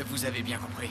Vous avez bien compris.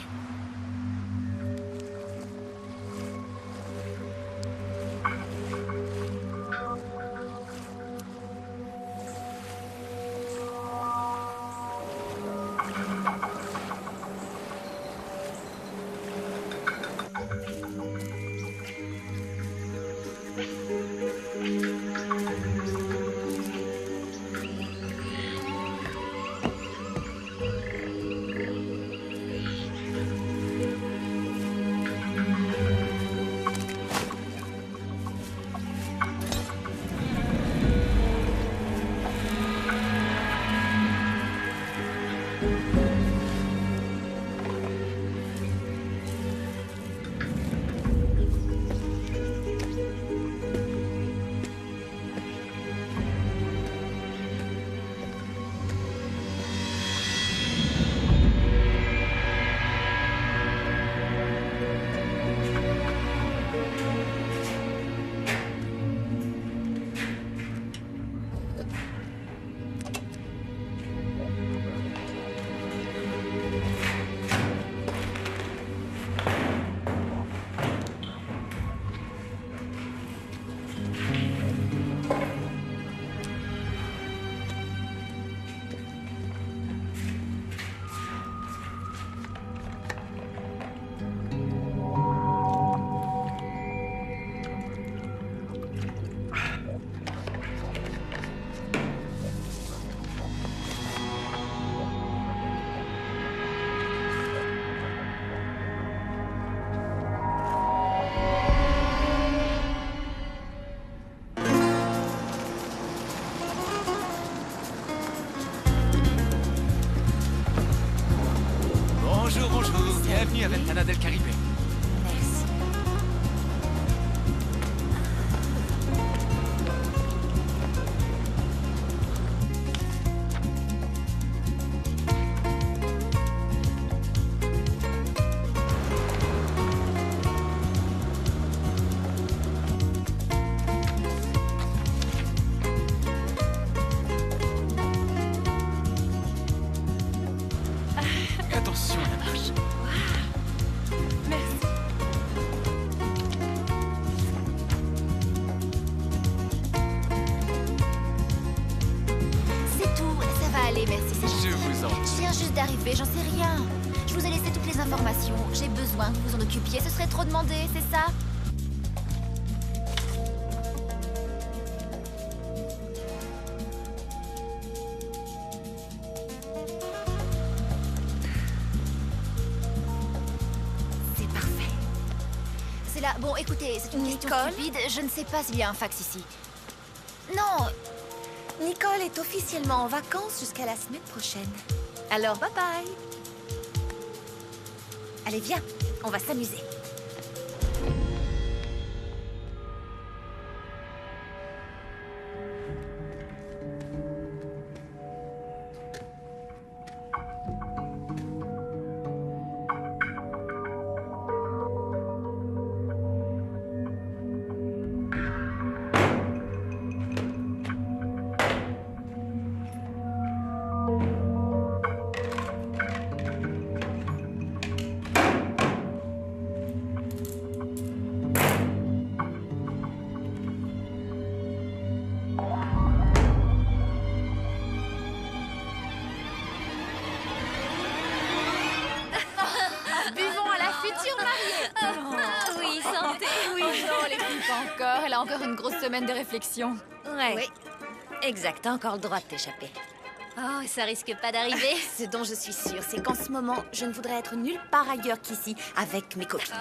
Bienvenue à Ventana del Caribe. Merci. Attention à la marche. Merci. C'est tout, ça va aller, merci, c'est gentil. Je vous en prie. Je viens juste d'arriver, j'en sais rien. Je vous ai laissé toutes les informations. J'ai besoin que vous vous en occupiez, ce serait trop demandé, c'est ça? C'est parfait. C'est là. Bon, écoutez, c'est une question Nicole stupide. Je ne sais pas s'il y a un fax ici. Non, Nicole est officiellement en vacances jusqu'à la semaine prochaine. Alors, bye bye. Allez, viens, on va s'amuser. buvons à la future mariée. Oui, santé. Oui, non, les filles, pas encore. Elle a encore une grosse semaine de réflexion. Ouais. Oui. Exact, t'as encore le droit de t'échapper. Oh, ça risque pas d'arriver. Ce dont je suis sûre, c'est qu'en ce moment, je ne voudrais être nulle part ailleurs qu'ici, avec mes copines.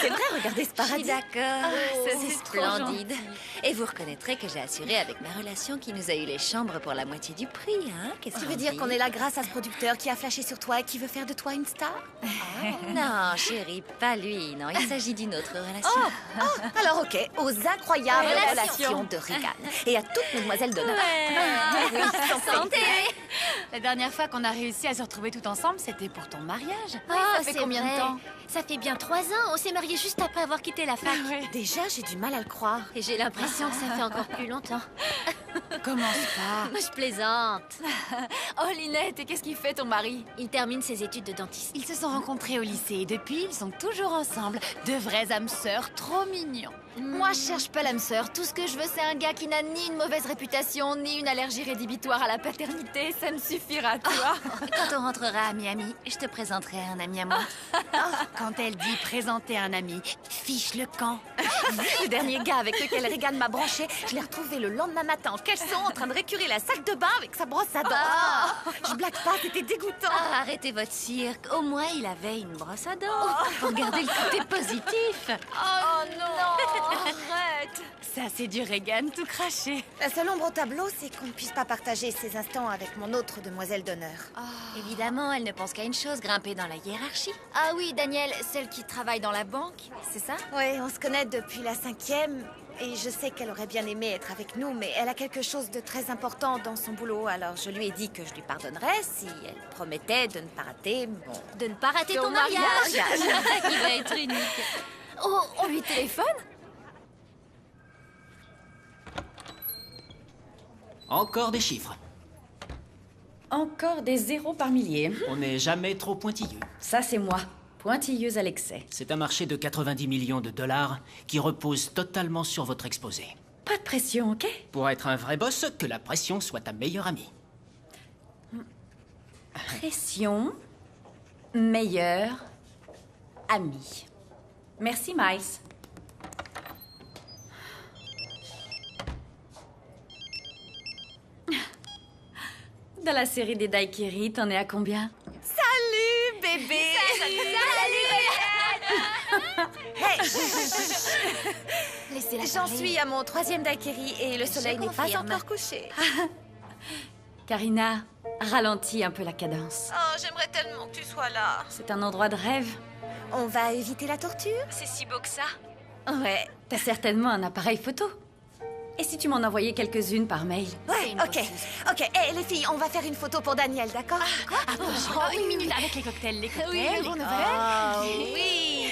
C'est vrai, regardez ce Je suis paradis. d'accord. C'est splendide. Et vous reconnaîtrez que j'ai assuré avec ma relation qui nous a eu les chambres pour la moitié du prix, hein? Qu'est-ce Tu qu'on veux dire dit? qu'on est là grâce à ce producteur qui a flashé sur toi et qui veut faire de toi une star? Non, chérie, pas lui. Non, il s'agit d'une autre relation. Alors ok, aux incroyables Relation. relations de Regan. Et à toutes mesdemoiselles d'honneur. Ouais. Oui, santé. Santé. La dernière fois qu'on a réussi à se retrouver tout ensemble, c'était pour ton mariage. Ah, ça fait c'est combien vrai. de temps? Ça fait bien 3 ans. On s'est mariés juste après avoir quitté la fac. Déjà, j'ai du mal à le croire. Et j'ai l'impression que ça fait encore plus longtemps. Commence pas. Moi, je plaisante. Oh, Linette, et qu'est-ce qu'il fait ton mari? Il termine ses études de dentiste. Ils se sont rencontrés au lycée et depuis, ils sont toujours ensemble. De vraies âmes sœurs, trop mignons. Moi, je cherche pas l'âme sœur. Tout ce que je veux, c'est un gars qui n'a ni une mauvaise réputation, ni une allergie rédhibitoire à la paternité. Ça me suffira, tu vois. Quand on rentrera à Miami, je te présenterai un ami à moi. Quand elle dit présenter un ami, fiche le camp. Le dernier gars avec lequel Regan m'a branché, je l'ai retrouvé le lendemain matin en caleçon en train de récurer la salle de bain avec sa brosse à dents. Je blague pas, c'était dégoûtant. Ah, arrêtez votre cirque. Au moins, il avait une brosse à dents. Pour garder le côté positif. Oh non, arrête. Ça, c'est du Regan tout craché. La seule ombre au tableau, c'est qu'on ne puisse pas partager ces instants avec mon autre demoiselle d'honneur. Évidemment, elle ne pense qu'à une chose, grimper dans la hiérarchie. Ah oui, Daniel, celle qui travaille dans la banque, c'est ça? Oui, on se connaît depuis la 5e et je sais qu'elle aurait bien aimé être avec nous, mais elle a quelque chose de très important dans son boulot, alors je lui ai dit que je lui pardonnerais si elle promettait de ne pas rater mon... De ne pas rater ton Ton mariage. mariage. Il va être unique. Oh, on lui téléphone? Encore des chiffres. Encore des zéros par millier. On n'est jamais trop pointilleux. Ça, c'est moi, pointilleuse à l'excès. C'est un marché de 90 millions de dollars qui repose totalement sur votre exposé. Pas de pression, ok? Pour être un vrai boss, que la pression soit ta meilleure amie. Pression, meilleur ami. Merci, Miles. Dans la série des Daikiri, t'en es à combien? Salut, bébé! Laissez-la J'en parler. suis à mon 3e daiquiri et le soleil n'est pas confirme. encore couché. Karina, ralentis un peu la cadence. Oh, j'aimerais tellement que tu sois là. C'est un endroit de rêve. On va éviter la torture? C'est si beau que ça. Ouais. T'as certainement un appareil photo. Et si tu m'en envoyais quelques-unes par mail? Ouais, ok. Ok, hé les filles, on va faire une photo pour Daniel, d'accord? Oh, une minute avec les cocktails, les cocktails. Oui, le bon Oh, oui!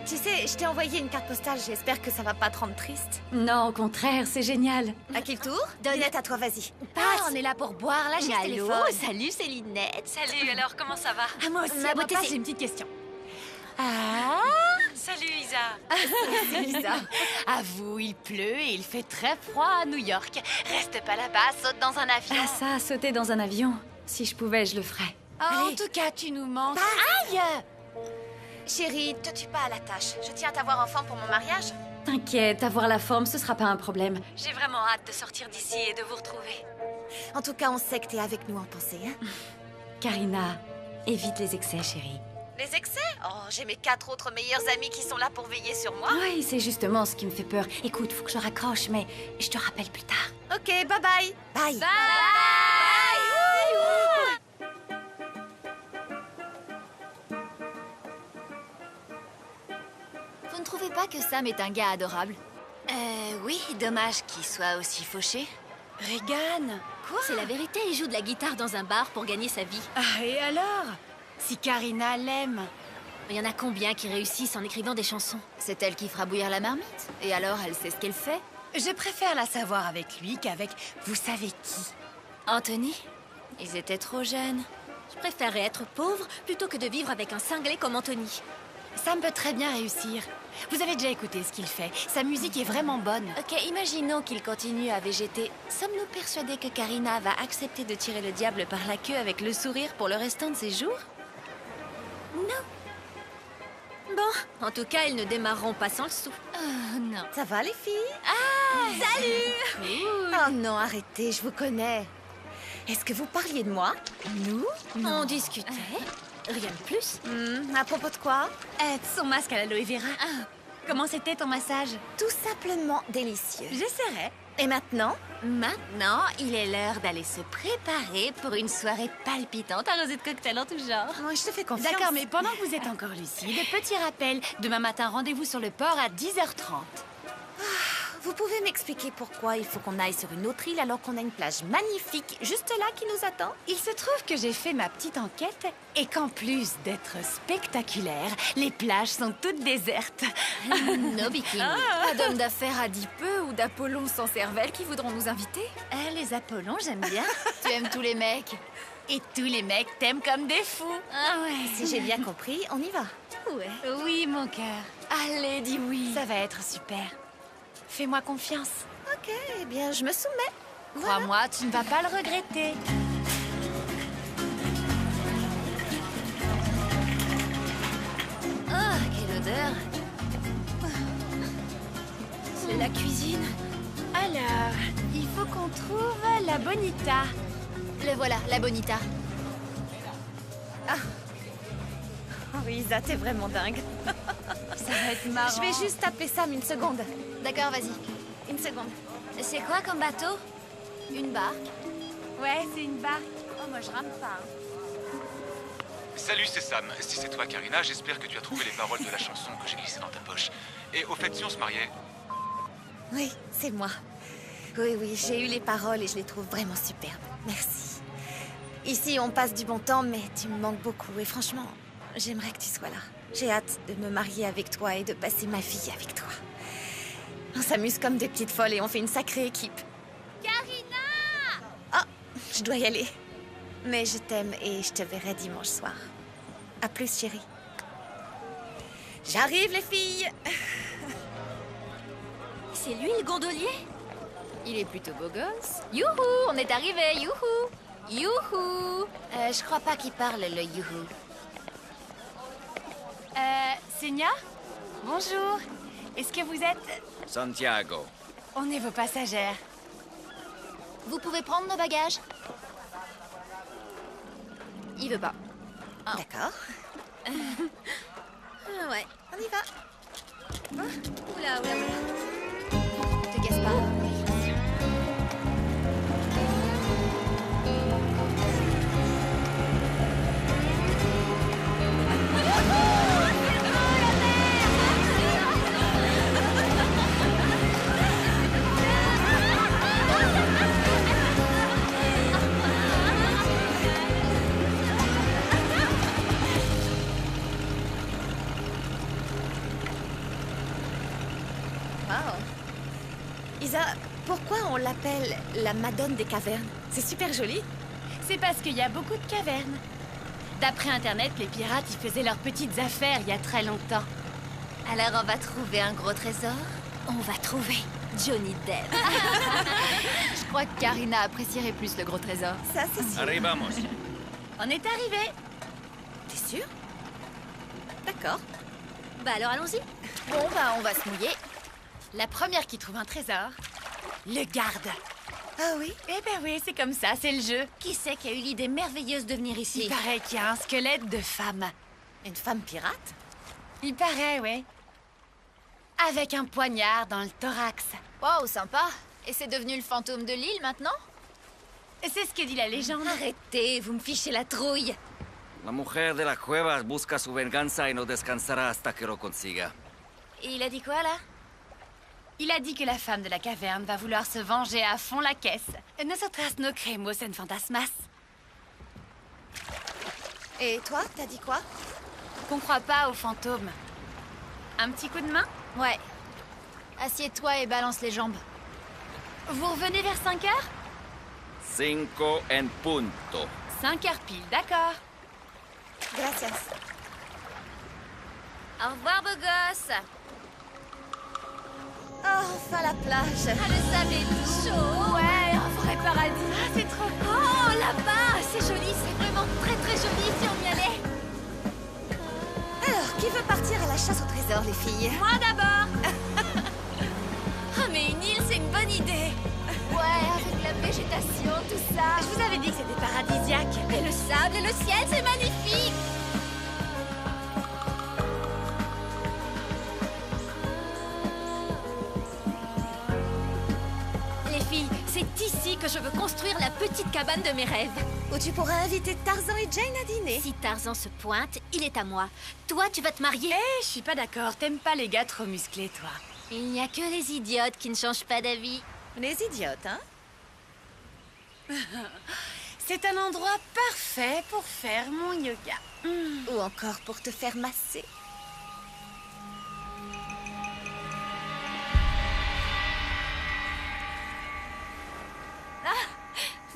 Tu sais, je t'ai envoyé une carte postale, j'espère que ça va pas te rendre triste. Non, au contraire, c'est génial. À qui le tour? Linette, à toi, vas-y. Ah, on est là pour boire, là, j'ai le Allô, téléphone. salut, c'est Linette. Salut, alors comment ça va? Ah, moi aussi, Ma à ma beauté, place, c'est- j'ai une petite question. Salut, Isa. C'est Lisa. Avoue, il pleut et il fait très froid à New York. Reste pas là-bas, saute dans un avion. Ah ça, sauter dans un avion. Si je pouvais, je le ferais. Oh, en tout cas, tu nous manques. Chérie, te tue pas à la tâche. Je tiens à t'avoir enfant pour mon mariage. T'inquiète, avoir la forme, ce sera pas un problème. J'ai vraiment hâte de sortir d'ici et de vous retrouver. En tout cas, on sait que t'es avec nous en pensée, hein? Karina, évite les excès, chérie. Les excès? Oh, j'ai mes 4 autres meilleurs amis qui sont là pour veiller sur moi. Oui, c'est justement ce qui me fait peur. Écoute, faut que je raccroche, mais je te rappelle plus tard. Ok, bye bye. Bye. Vous ne trouvez pas que Sam est un gars adorable? Oui, dommage qu'il soit aussi fauché. Regan. C'est la vérité, il joue de la guitare dans un bar pour gagner sa vie. Ah, et alors? Si Karina l'aime. Il y en a combien qui réussissent en écrivant des chansons? C'est elle qui fera bouillir la marmite. Et alors, elle sait ce qu'elle fait? Je préfère la savoir avec lui qu'avec vous savez qui. Anthony? Ils étaient trop jeunes. Je préférerais être pauvre plutôt que de vivre avec un cinglé comme Anthony. Sam peut très bien réussir. Vous avez déjà écouté ce qu'il fait. Sa musique est vraiment bonne. Ok, imaginons qu'il continue à végéter. Sommes-nous persuadés que Karina va accepter de tirer le diable par la queue avec le sourire pour le restant de ses jours? Bon, en tout cas, ils ne démarreront pas sans le sou. Oh non. Ça va, les filles? Salut! Oh non, arrêtez, je vous connais. Est-ce que vous parliez de moi? Nous? On discutait. Rien de plus. À propos de quoi? Son masque à l'aloe vera. Comment c'était ton massage? Tout simplement délicieux. J'essaierai. Et maintenant? Maintenant, il est l'heure d'aller se préparer pour une soirée palpitante arrosée de cocktails en tout genre. Moi, je te fais confiance. D'accord, mais pendant que vous êtes encore lucide, petit rappel, demain matin, rendez-vous sur le port à 10h30. vous pouvez m'expliquer pourquoi il faut qu'on aille sur une autre île alors qu'on a une plage magnifique juste là qui nous attend? Il se trouve que j'ai fait ma petite enquête et qu'en plus d'être spectaculaire, les plages sont toutes désertes. No bikini. Pas d'homme d'affaires à peu ou d'Apollon sans cervelle qui voudront nous inviter? Les Apollons, j'aime bien. Tu aimes tous les mecs? Et tous les mecs t'aiment comme des fous. Ah ouais. Si j'ai bien compris, on y va. Ouais. Oui, mon cœur. Allez, dis oui. Ça va être super. Fais-moi confiance. Ok, eh bien, je me soumets. Crois-moi, tu ne vas pas le regretter. Ah, quelle odeur. C'est la cuisine. Alors, il faut qu'on trouve la bonita. Le voilà, la bonita. Oh, Isa, t'es vraiment dingue. Ça va être marrant. Je vais juste appeler Sam une seconde. D'accord, vas-y. Une seconde. C'est quoi comme bateau? Une barque? Ouais, c'est une barque. Oh, moi je rame pas. Salut, c'est Sam. Si c'est toi, Karina, j'espère que tu as trouvé les paroles de la chanson que j'ai glissée dans ta poche. Et au fait, si on se mariait... Oui, c'est moi. Oui, j'ai eu les paroles et je les trouve vraiment superbes. Merci. Ici, on passe du bon temps, mais tu me manques beaucoup. Et franchement, j'aimerais que tu sois là. J'ai hâte de me marier avec toi et de passer ma vie avec toi. On s'amuse comme des petites folles et on fait une sacrée équipe. Karina! Ah, je dois y aller. Mais je t'aime et je te verrai dimanche soir. À plus, chérie. J'arrive, les filles! C'est lui le gondolier? Il est plutôt beau gosse. Youhou, on est arrivé, youhou! Youhou! Je crois pas qu'il parle le youhou. Senia? Bonjour. Est-ce que vous êtes... Santiago. On est vos passagères. Vous pouvez prendre nos bagages? Il veut pas. D'accord. Ouais. On y va. Oula. Te casse pas. Wow. Isa, pourquoi on l'appelle la Madone des cavernes? C'est super joli. C'est parce qu'il y a beaucoup de cavernes. D'après Internet, les pirates y faisaient leurs petites affaires il y a très longtemps. Alors on va trouver un gros trésor? On va trouver Johnny Depp. Je crois que Karina apprécierait plus le gros trésor. Ça, c'est sûr. Arrivamos. On est arrivés. T'es sûr? D'accord. Bah alors allons-y. Bon, bah on va se mouiller. La première qui trouve un trésor, le garde. Ah oui? Eh ben oui, c'est comme ça, c'est le jeu. Qui c'est qui a eu l'idée merveilleuse de venir Il ici? paraît qu'il y a un squelette de femme. Une femme pirate? Il paraît, ouais. Avec un poignard dans le thorax. Wow, sympa. Et c'est devenu le fantôme de l'île maintenant? C'est ce que dit la légende. Arrêtez, vous me fichez la trouille. La mujer de la cueva busca su venganza y no descansará hasta que lo consiga. Et il a dit quoi là? Il a dit que la femme de la caverne va vouloir se venger à fond la caisse. Nosotras no creemos en fantasmas. Et toi, t'as dit quoi? Qu'on croit pas aux fantômes. Un petit coup de main? Ouais. Assieds-toi et balance les jambes. Vous revenez vers 5 heures? 5 en punto. 5 heures pile, d'accord. Gracias. Au revoir, beau gosse. Oh, enfin la plage. Ah, le sable est tout chaud. Ouais, un vrai paradis. Ah, c'est trop cool. Oh, là-bas, c'est joli, c'est vraiment très très joli si on y allait. Alors, qui veut partir à la chasse au trésor, les filles? Moi d'abord. Ah, mais une île, c'est une bonne idée. Ouais, avec la végétation, tout ça. Je vous avais dit que c'était paradisiaque. Et le sable et le ciel, c'est magnifique. Les filles, c'est ici que je veux construire la petite cabane de mes rêves. Où tu pourras inviter Tarzan et Jane à dîner. Si Tarzan se pointe, il est à moi. Toi, tu vas te marier. Eh, je suis pas d'accord. T'aimes pas les gars trop musclés, toi. Il n'y a que les idiotes qui ne changent pas d'avis. Les idiotes, hein? C'est un endroit parfait pour faire mon yoga. Ou encore pour te faire masser.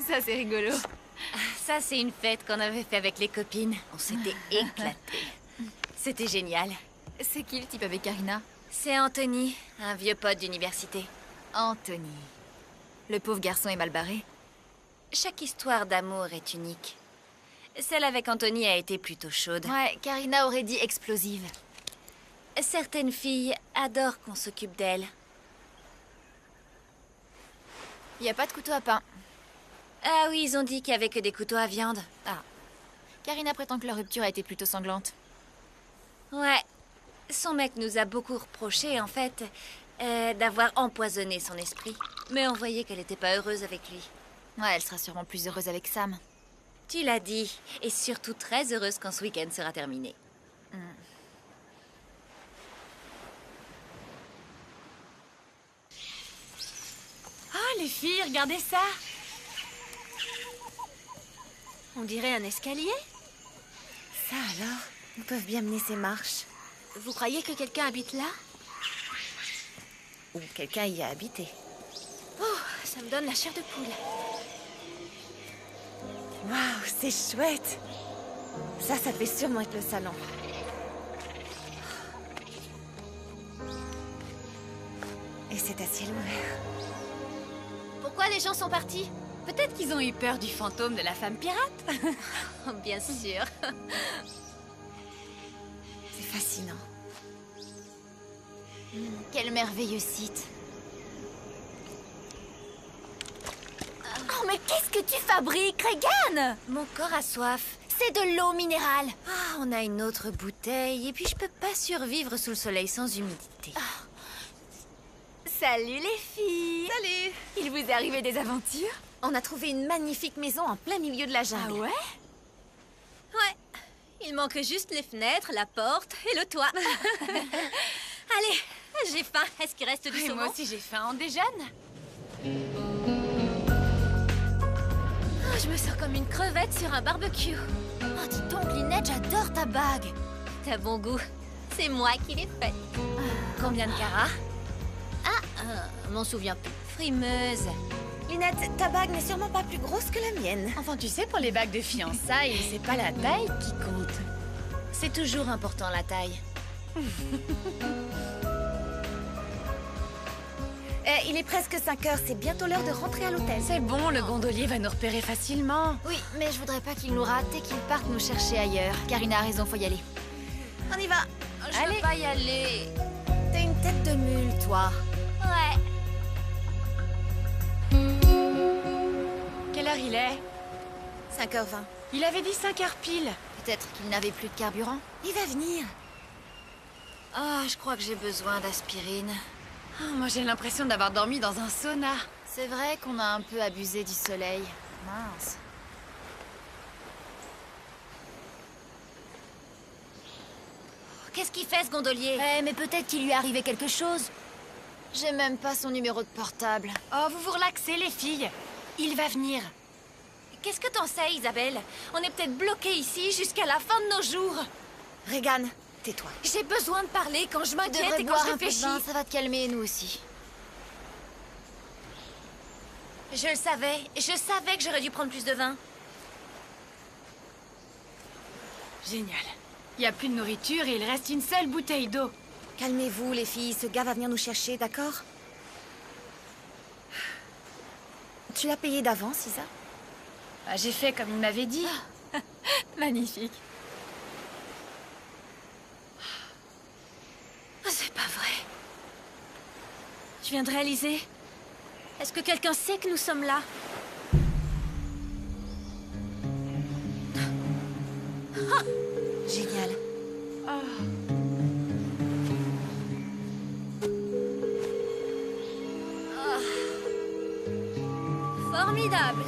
Ça, c'est rigolo. Ça, c'est une fête qu'on avait fait avec les copines. On s'était éclatés. C'était génial. C'est qui le type avec Karina? C'est Anthony, un vieux pote d'université. Anthony. Le pauvre garçon est mal barré. Chaque histoire d'amour est unique. Celle avec Anthony a été plutôt chaude. Ouais, Karina aurait dit explosive. Certaines filles adorent qu'on s'occupe d'elles. Y a pas de couteau à pain. Ah oui, ils ont dit qu'il y avait que des couteaux à viande. Ah. Karina prétend que leur rupture a été plutôt sanglante. Ouais. Son mec nous a beaucoup reproché, en fait, d'avoir empoisonné son esprit. Mais on voyait qu'elle n'était pas heureuse avec lui. Ouais, elle sera sûrement plus heureuse avec Sam. Tu l'as dit. Et surtout très heureuse quand ce week-end sera terminé. Oh, les filles, regardez ça. On dirait un escalier. Ça alors? Ils peuvent bien mener ces marches. Vous croyez que quelqu'un habite là? Ou quelqu'un y a habité. Oh, ça me donne la chair de poule. Waouh, c'est chouette! Ça devait sûrement être le salon. Et c'est à ciel ouvert. Pourquoi les gens sont partis? Peut-être qu'ils ont eu peur du fantôme de la femme pirate. Bien sûr. C'est fascinant. Quel merveilleux site. Oh, mais qu'est-ce que tu fabriques, Regan? Mon corps a soif. C'est de l'eau minérale. Ah, on a une autre bouteille. Et puis je peux pas survivre sous le soleil sans humidité. Salut les filles. Salut! Il vous est arrivé des aventures? On a trouvé une magnifique maison en plein milieu de la jungle. ouais? Ouais. Il manque juste les fenêtres, la porte et le toit. Allez, j'ai faim. Est-ce qu'il reste du Et saumon? moi aussi, j'ai faim. On déjeune? Oh, je me sens comme une crevette sur un barbecue. Oh, dis donc, Lynette, j'adore ta bague. T'as bon goût. C'est moi qui l'ai faite. Combien de carats? M'en souviens plus. Frimeuse. Lynette, ta bague n'est sûrement pas plus grosse que la mienne. Enfin, tu sais, pour les bagues de fiançailles, c'est pas la taille qui compte. C'est toujours important la taille. Il est presque 5 heures, c'est bientôt l'heure de rentrer à l'hôtel. C'est bon, le gondolier va nous repérer facilement. Oui, mais je voudrais pas qu'il nous rate et qu'il parte nous chercher ailleurs. Karina a raison, faut y aller. On y va. Je veux pas y aller. T'as une tête de mule, toi. Ouais. Quelle heure il est? 5h20. Il avait dit 5 heures pile. Peut-être qu'il n'avait plus de carburant. Il va venir. Ah, je crois que j'ai besoin d'aspirine. Oh, moi, j'ai l'impression d'avoir dormi dans un sauna. C'est vrai qu'on a un peu abusé du soleil. Mince. Qu'est-ce qu'il fait, ce gondolier? Mais peut-être qu'il lui est arrivé quelque chose. J'ai même pas son numéro de portable. Oh, vous vous relaxez, les filles. Il va venir. Qu'est-ce que t'en sais, Isabelle? On est peut-être bloqués ici jusqu'à la fin de nos jours. Regan, tais-toi. J'ai besoin de parler quand je Tu m'inquiète devrais et quand boire je un peu de réfléchis. vin, ça va te calmer, nous aussi. Je le savais. Je savais que j'aurais dû prendre plus de vin. Génial. Il n'y a plus de nourriture et il reste une seule bouteille d'eau. Calmez-vous, les filles. Ce gars va venir nous chercher, d'accord? Tu l'as payé d'avance, Isa? Ah, j'ai fait comme il m'avait dit. Magnifique. Oh, c'est pas vrai. Je viens de réaliser. Est-ce que quelqu'un sait que nous sommes là? Génial. Formidable.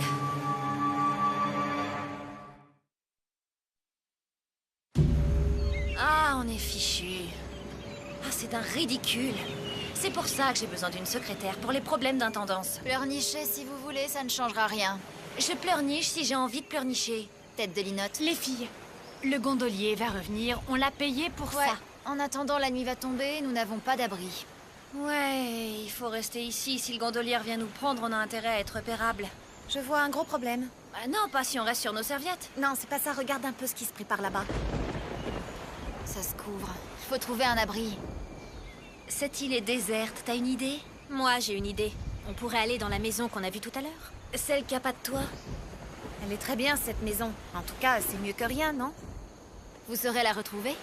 Ah, on est fichu. Ah, c'est d'un ridicule. C'est pour ça que j'ai besoin d'une secrétaire, pour les problèmes d'intendance. Pleurnichez si vous voulez, ça ne changera rien. Je pleurniche si j'ai envie de pleurnicher. Tête de linotte. Les filles, le gondolier va revenir. On l'a payé pour Ouais, ça. en attendant, la nuit va tomber, nous n'avons pas d'abri. Ouais, il faut rester ici. Si le gondolier vient nous prendre, on a intérêt à être repérable. Je vois un gros problème. Ah non, pas si on reste sur nos serviettes. Non, c'est pas ça. Regarde un peu ce qui se prépare là-bas. Ça se couvre. Il faut trouver un abri. Cette île est déserte, t'as une idée? Moi, j'ai une idée. On pourrait aller dans la maison qu'on a vue tout à l'heure. Celle qui a pas de toit? Elle est très bien, cette maison. En tout cas, c'est mieux que rien, non? Vous saurez la retrouver?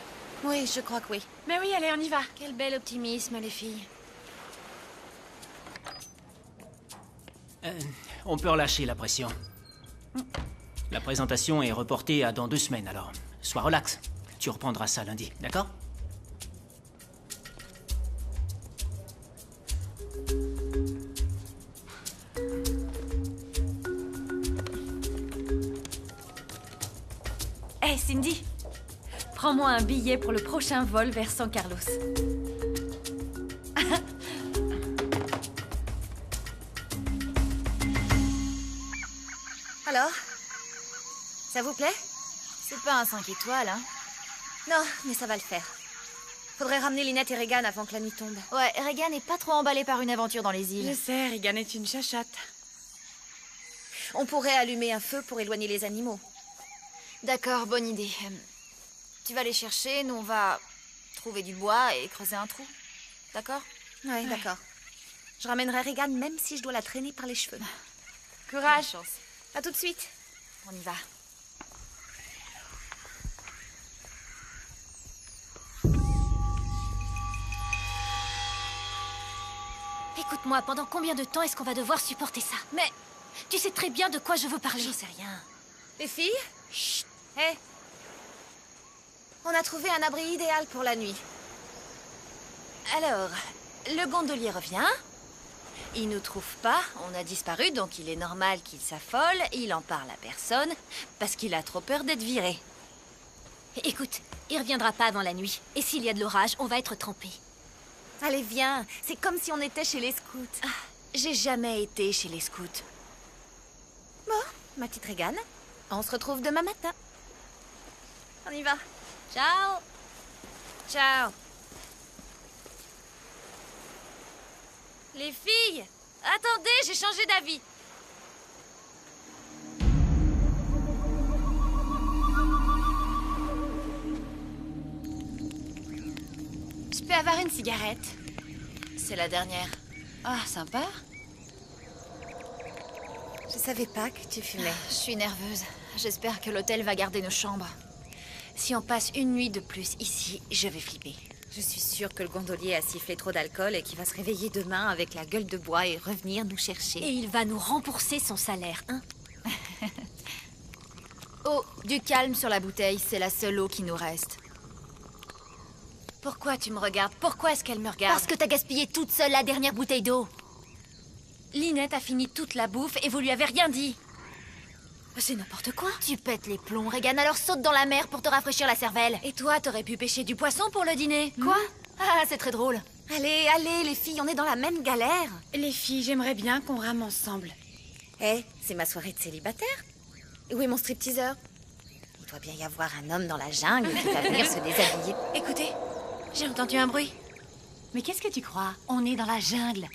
Oui, je crois que oui. Mais oui, allez, on y va. Quel bel optimisme, les filles. On peut relâcher la pression. La présentation est reportée à dans 2 semaines, alors sois relax. Tu reprendras ça lundi, d'accord? Hey Cindy, prends-moi un billet pour le prochain vol vers San Carlos. Alors? Ça vous plaît? C'est pas un 5 étoiles, hein? Non, mais ça va le faire. Faudrait ramener Lynette et Regan avant que la nuit tombe. Ouais, Regan n'est pas trop emballé par une aventure dans les Je îles. sais, Regan est une chachotte. On pourrait allumer un feu pour éloigner les animaux. D'accord, bonne idée. Tu vas les chercher, nous on va trouver du bois et creuser un trou. D'accord? Ouais, d'accord. Je ramènerai Regan même si je dois la traîner par les cheveux. Courage. Chance. À tout de suite. On y va. Écoute-moi, pendant combien de temps est-ce qu'on va devoir supporter ça? Mais tu sais très bien de quoi je veux parler. J'en sais rien. Les filles? Chut. Hé. On a trouvé un abri idéal pour la nuit. Alors, le gondolier revient. Il nous trouve pas, on a disparu, donc il est normal qu'il s'affole. Il en parle à personne, parce qu'il a trop peur d'être viré. Écoute, il reviendra pas avant la nuit. Et s'il y a de l'orage, on va être trempés. Allez, viens. C'est comme si on était chez les scouts. J'ai jamais été chez les scouts. Bon, ma petite Regan, on se retrouve demain matin. On y va. Ciao! Ciao. Les filles, attendez, j'ai changé d'avis. Je peux avoir une cigarette? C'est la dernière. Ah, sympa. Je savais pas que tu fumais. Je suis nerveuse. J'espère que l'hôtel va garder nos chambres. Si on passe une nuit de plus ici, je vais flipper. Je suis sûre que le gondolier a sifflé trop d'alcool et qu'il va se réveiller demain avec la gueule de bois et revenir nous chercher. Et il va nous rembourser son salaire, hein? Oh, du calme sur la bouteille, c'est la seule eau qui nous reste. Pourquoi tu me regardes? Pourquoi est-ce qu'elle me regarde? Parce que t'as gaspillé toute seule la dernière bouteille d'eau. Lynette a fini toute la bouffe et vous lui avez rien dit. C'est n'importe quoi. Tu pètes les plombs, Regan, alors saute dans la mer pour te rafraîchir la cervelle. Et toi, t'aurais pu pêcher du poisson pour le dîner. Quoi? Ah, c'est très drôle. Allez, allez, les filles, on est dans la même galère. Les filles, j'aimerais bien qu'on rame ensemble. Hé, c'est ma soirée de célibataire. Où est mon stripteaseur? Il doit bien y avoir un homme dans la jungle qui va venir se déshabiller. Écoutez, j'ai entendu un bruit. Mais qu'est-ce que tu crois? On est dans la jungle.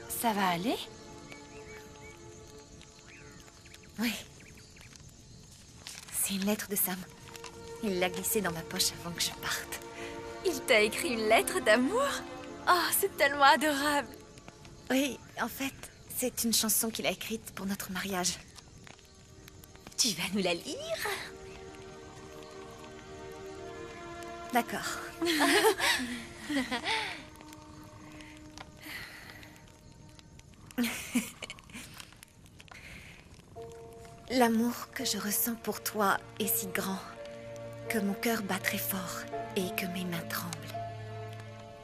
Ça va aller? Oui. C'est une lettre de Sam. Il l'a glissée dans ma poche avant que je parte. Il t'a écrit une lettre d'amour? Oh, c'est tellement adorable. Oui, en fait, c'est une chanson qu'il a écrite pour notre mariage. Tu vas nous la lire? D'accord. L'amour que je ressens pour toi est si grand que mon cœur bat très fort et que mes mains tremblent.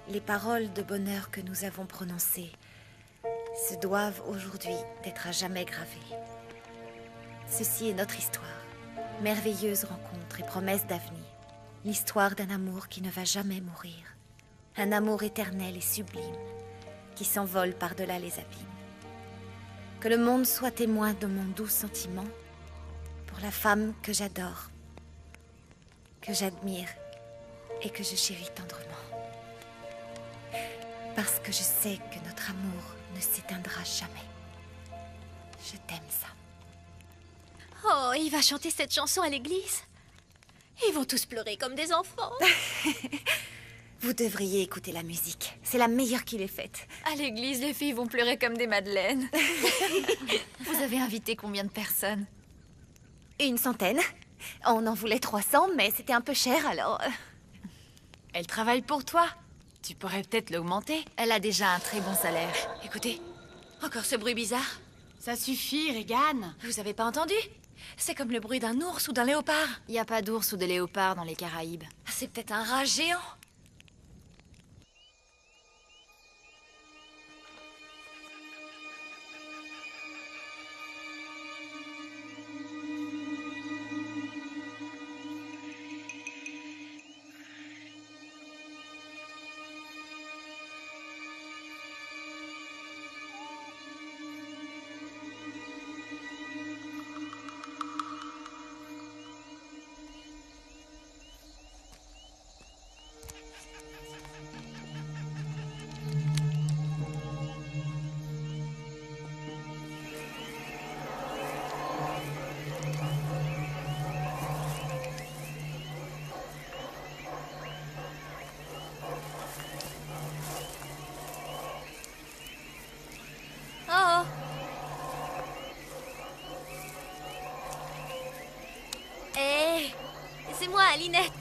Les paroles de bonheur que nous avons prononcées se doivent aujourd'hui d'être à jamais gravées. Ceci est notre histoire. Merveilleuse rencontre et promesse d'avenir. L'histoire d'un amour qui ne va jamais mourir. Un amour éternel et sublime, qui s'envole par-delà les abîmes. Que le monde soit témoin de mon doux sentiment pour la femme que j'adore, que j'admire et que je chéris tendrement. Parce que je sais que notre amour ne s'éteindra jamais. Je t'aime, Sam. Oh, il va chanter cette chanson à l'église. Ils vont tous pleurer comme des enfants. Vous devriez écouter la musique. C'est la meilleure qu'il ait faite. À l'église, les filles vont pleurer comme des madeleines. Vous avez invité combien de personnes? Une centaine. On en voulait 300, mais c'était un peu cher, alors... Elle travaille pour toi. Tu pourrais peut-être l'augmenter. Elle a déjà un très bon salaire. Écoutez, encore ce bruit bizarre. Ça suffit, Regan. Vous avez pas entendu? C'est comme le bruit d'un ours ou d'un léopard. Il n'y a pas d'ours ou de léopard dans les Caraïbes. C'est peut-être un rat géant. Oh. Hé, c'est moi, Lynette.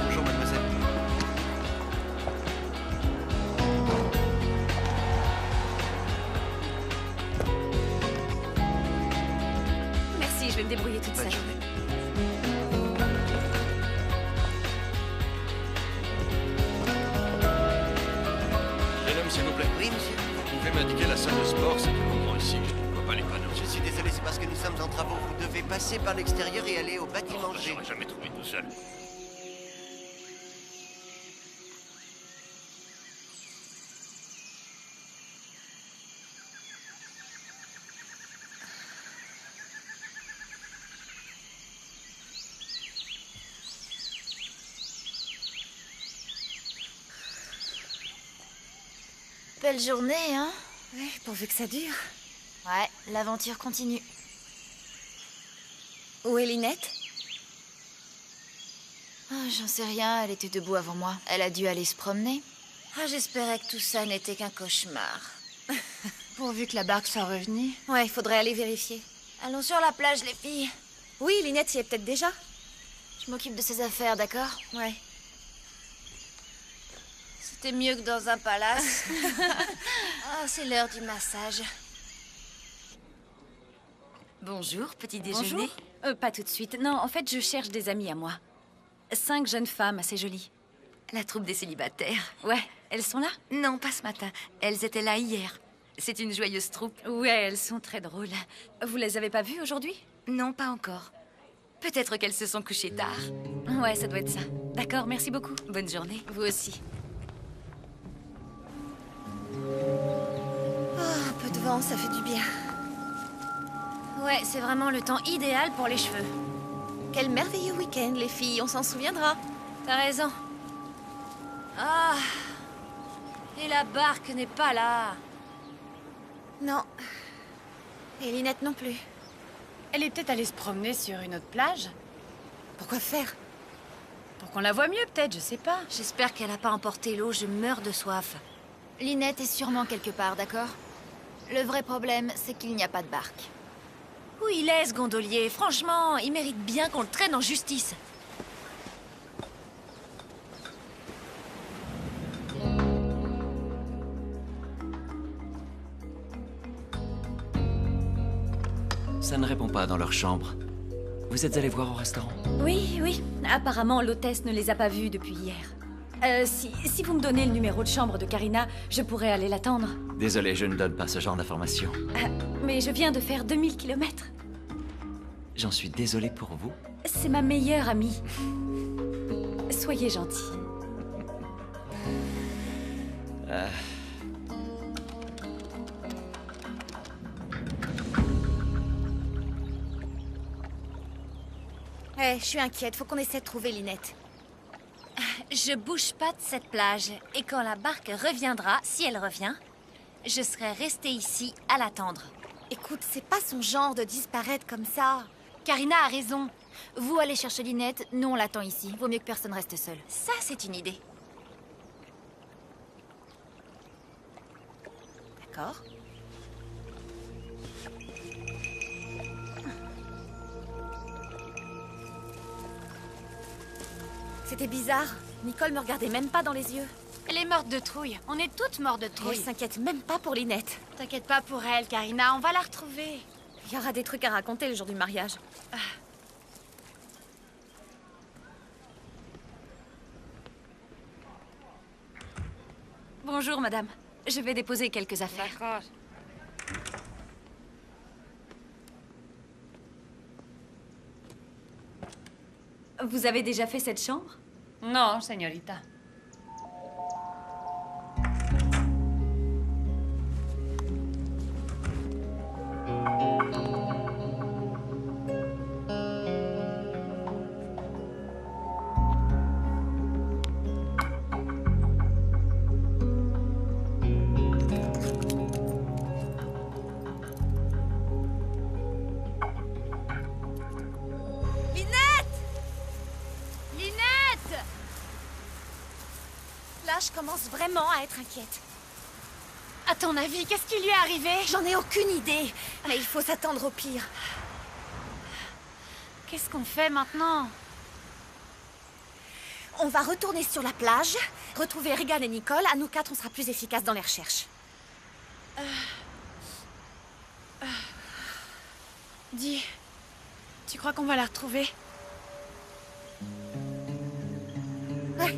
Bonjour, mademoiselle. Merci, je vais me débrouiller toute seule. Bonne journée. Jeune homme, s'il vous plaît. Oui, monsieur. Vous pouvez m'indiquer la salle de sport, c'est plus grand ici, je ne vois pas les panneaux. Je suis désolé, c'est parce que nous sommes en travaux. Vous devez passer par l'extérieur et aller au bâtiment Je G. n'aurais jamais trouvé tout seul. Belle journée, hein? Ouais, pourvu que ça dure. Ouais, l'aventure continue. Où est Lynette? J'en sais rien, elle était debout avant moi. Elle a dû aller se promener. Ah, j'espérais que tout ça n'était qu'un cauchemar. Pourvu que la barque soit revenue. Ouais, il faudrait aller vérifier. Allons sur la plage, les filles. Oui, Lynette y est peut-être déjà. Je m'occupe de ses affaires, d'accord? Ouais. C'était mieux que dans un palace. Ah, c'est l'heure du massage. Bonjour, petit déjeuner. Bonjour. Pas tout de suite. Non, en fait, je cherche des amies à moi. 5 jeunes femmes assez jolies. La troupe des célibataires. Ouais, elles sont là? Non, pas ce matin. Elles étaient là hier. C'est une joyeuse troupe. Ouais, elles sont très drôles. Vous les avez pas vues aujourd'hui? Non, pas encore. Peut-être qu'elles se sont couchées tard. Ouais, ça doit être ça. D'accord, merci beaucoup. Bonne journée. Vous aussi. Un peu de vent, ça fait du bien. Ouais, c'est vraiment le temps idéal pour les cheveux. Quel merveilleux week-end, les filles, on s'en souviendra. T'as raison. Ah. Et la barque n'est pas là. Non. Et Lynette non plus. Elle est peut-être allée se promener sur une autre plage. Pourquoi faire? Pour qu'on la voie mieux, peut-être, je sais pas. J'espère qu'elle n'a pas emporté l'eau, je meurs de soif. Lynette est sûrement quelque part, d'accord? Le vrai problème, c'est qu'il n'y a pas de barque. Où il est, ce gondolier? Franchement, il mérite bien qu'on le traîne en justice. Ça ne répond pas dans leur chambre. Vous êtes allé voir au restaurant? Oui, oui. Apparemment, l'hôtesse ne les a pas vus depuis hier. Si vous me donnez le numéro de chambre de Karina, je pourrais aller l'attendre. Désolé, je ne donne pas ce genre d'informations. Mais je viens de faire 2000 kilomètres. J'en suis désolé pour vous. C'est ma meilleure amie. Soyez gentil. Je suis inquiète. Faut qu'on essaie de trouver Lynette. Je bouge pas de cette plage. Et quand la barque reviendra, si elle revient, je serai restée ici à l'attendre. Écoute, c'est pas son genre de disparaître comme ça. Karina a raison. Vous allez chercher Lynette, nous on l'attend ici. Vaut mieux que personne reste seul. Ça, c'est une idée. D'accord. C'était bizarre. Nicole me regardait même pas dans les yeux. Elle est morte de trouille. On est toutes mortes de Elle trouille. s'inquiète même pas pour Lynette. T'inquiète pas pour elle, Karina. On va la retrouver. Il y aura des trucs à raconter le jour du mariage. Bonjour, madame. Je vais déposer quelques affaires. D'accord. Vous avez déjà fait cette chambre? Non, señorita. Là, je commence vraiment à être inquiète. À ton avis, qu'est-ce qui lui est arrivé? J'en ai aucune idée, mais il faut s'attendre au pire. Qu'est-ce qu'on fait maintenant? On va retourner sur la plage, retrouver Regan et Nicole. À nous quatre, on sera plus efficaces dans les recherches. Dis, tu crois qu'on va la retrouver? Ouais,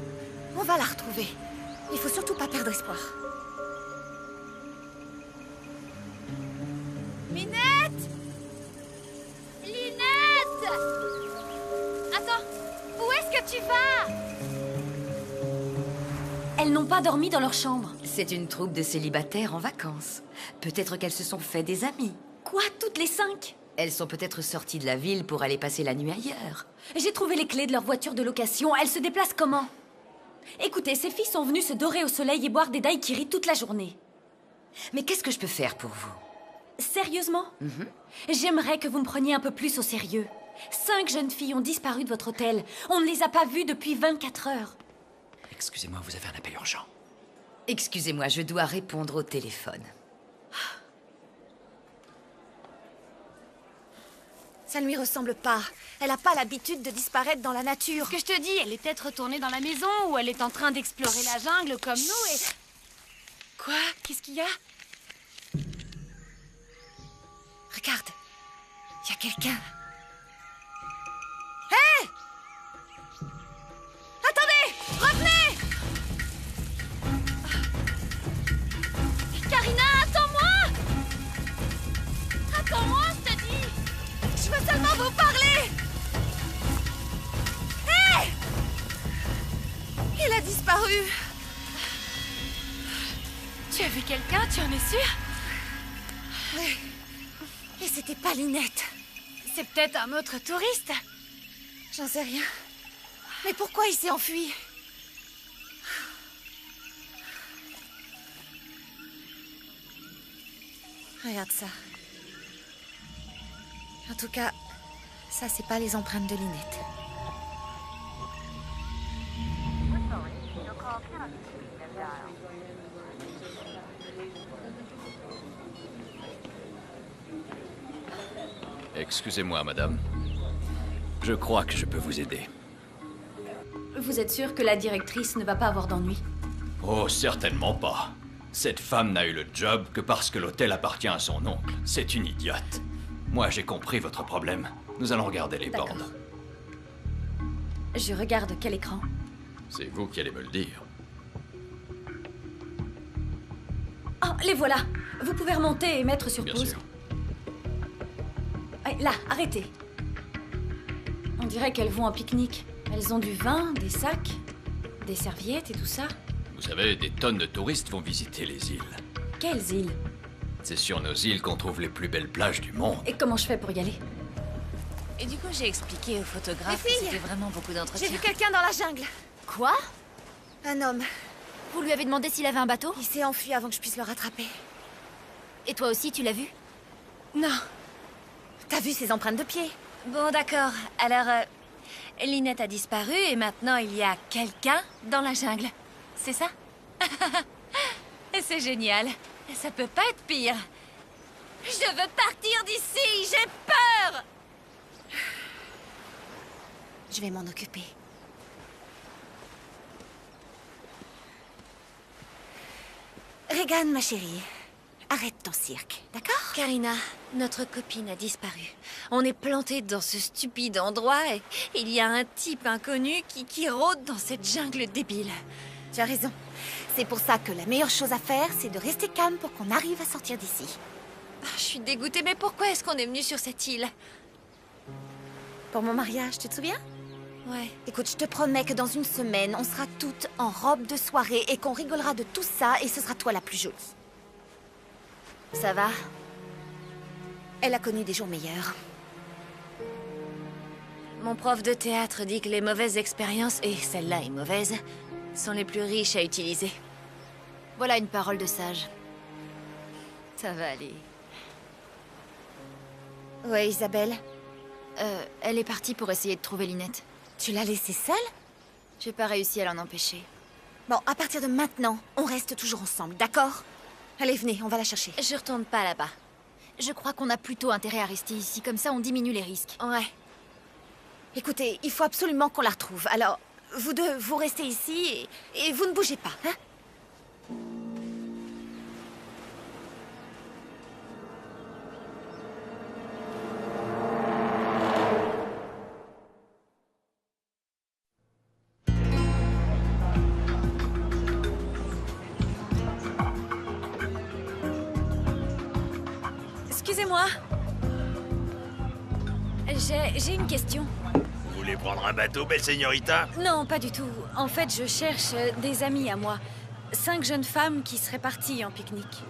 on va la retrouver. Il faut surtout pas perdre espoir. Lynette! Lynette! Attends, où est-ce que tu vas? Elles n'ont pas dormi dans leur chambre. C'est une troupe de célibataires en vacances. Peut-être qu'elles se sont fait des amis. Quoi, toutes les 5? Elles sont peut-être sorties de la ville pour aller passer la nuit ailleurs. J'ai trouvé les clés de leur voiture de location. Elles se déplacent comment? Écoutez, ces filles sont venues se dorer au soleil et boire des daiquiris toute la journée. Mais qu'est-ce que je peux faire pour vous? Sérieusement? J'aimerais que vous me preniez un peu plus au sérieux. 5 jeunes filles ont disparu de votre hôtel. On ne les a pas vues depuis 24 heures. Excusez-moi, vous avez un appel urgent. Excusez-moi, je dois répondre au téléphone. Ça ne lui ressemble pas. Elle n'a pas l'habitude de disparaître dans la nature. Ce que je te dis, elle est peut-être retournée dans la maison ou elle est en train d'explorer la jungle comme nous et... Quoi? Qu'est-ce qu'il y a? Regarde, il y a quelqu'un. Hé! Attendez! Revenez! Karina, attends-moi! Attends-moi, je te dis! Je veux seulement vous parler! Hé! Il a disparu. Tu as vu quelqu'un, tu en es sûre? Oui. Et c'était pas Lynette. C'est peut-être un autre touriste. J'en sais rien. Mais pourquoi il s'est enfui? Regarde ça. En tout cas, ça, c'est pas les empreintes de Lynette. Excusez-moi, madame. Je crois que je peux vous aider. Vous êtes sûr que la directrice ne va pas avoir d'ennui? Oh, certainement pas. Cette femme n'a eu le job que parce que l'hôtel appartient à son oncle. C'est une idiote. Moi, j'ai compris votre problème. Nous allons regarder les D'accord. bornes. Je regarde quel écran? C'est vous qui allez me le dire. Oh, les voilà. Vous pouvez remonter et mettre sur Bien pause. sûr. Là, arrêtez. On dirait qu'elles vont en pique-nique. Elles ont du vin, des sacs, des serviettes et tout ça. Vous savez, des tonnes de touristes vont visiter les îles. Quelles îles? C'est sur nos îles qu'on trouve les plus belles plages du monde. Et comment je fais pour y aller? Et du coup, j'ai expliqué au photographe Les que filles, c'était vraiment beaucoup d'entretien. J'ai vu quelqu'un dans la jungle. Quoi? Un homme. Vous lui avez demandé s'il avait un bateau? Il s'est enfui avant que je puisse le rattraper. Et toi aussi, tu l'as vu? Non. T'as vu ses empreintes de pied? Bon, d'accord. Alors, Lynette a disparu et maintenant il y a quelqu'un dans la jungle. C'est ça? C'est génial. Ça peut pas être pire. Je veux partir d'ici. J'ai peur. Je vais m'en occuper. Regan, ma chérie, arrête ton cirque, d'accord? Karina, notre copine a disparu. On est planté dans ce stupide endroit et il y a un type inconnu qui rôde dans cette jungle débile. Tu as raison. C'est pour ça que la meilleure chose à faire, c'est de rester calme pour qu'on arrive à sortir d'ici. Ah, je suis dégoûtée, mais pourquoi est-ce qu'on est venu sur cette île? Pour mon mariage, tu te souviens? Ouais. Écoute, je te promets que dans une semaine, on sera toutes en robe de soirée et qu'on rigolera de tout ça et ce sera toi la plus jolie. Ça va? Elle a connu des jours meilleurs. Mon prof de théâtre dit que les mauvaises expériences, et celle-là est mauvaise, sont les plus riches à utiliser. Voilà une parole de sage. Ça va aller. Ouais, Isabelle? Elle est partie pour essayer de trouver Lynette. Tu l'as laissée seule? J'ai pas réussi à l'en empêcher. Bon, à partir de maintenant, on reste toujours ensemble, d'accord? Allez, venez, on va la chercher. Je retourne pas là-bas. Je crois qu'on a plutôt intérêt à rester ici, comme ça on diminue les risques. Ouais. Écoutez, il faut absolument qu'on la retrouve. Alors, vous deux, vous restez ici et vous ne bougez pas, hein? Excusez-moi. J'ai une question. Vous voulez prendre un bateau, belle señorita? Non, pas du tout. En fait, je cherche des amies à moi. 5 jeunes femmes qui seraient parties en pique-nique.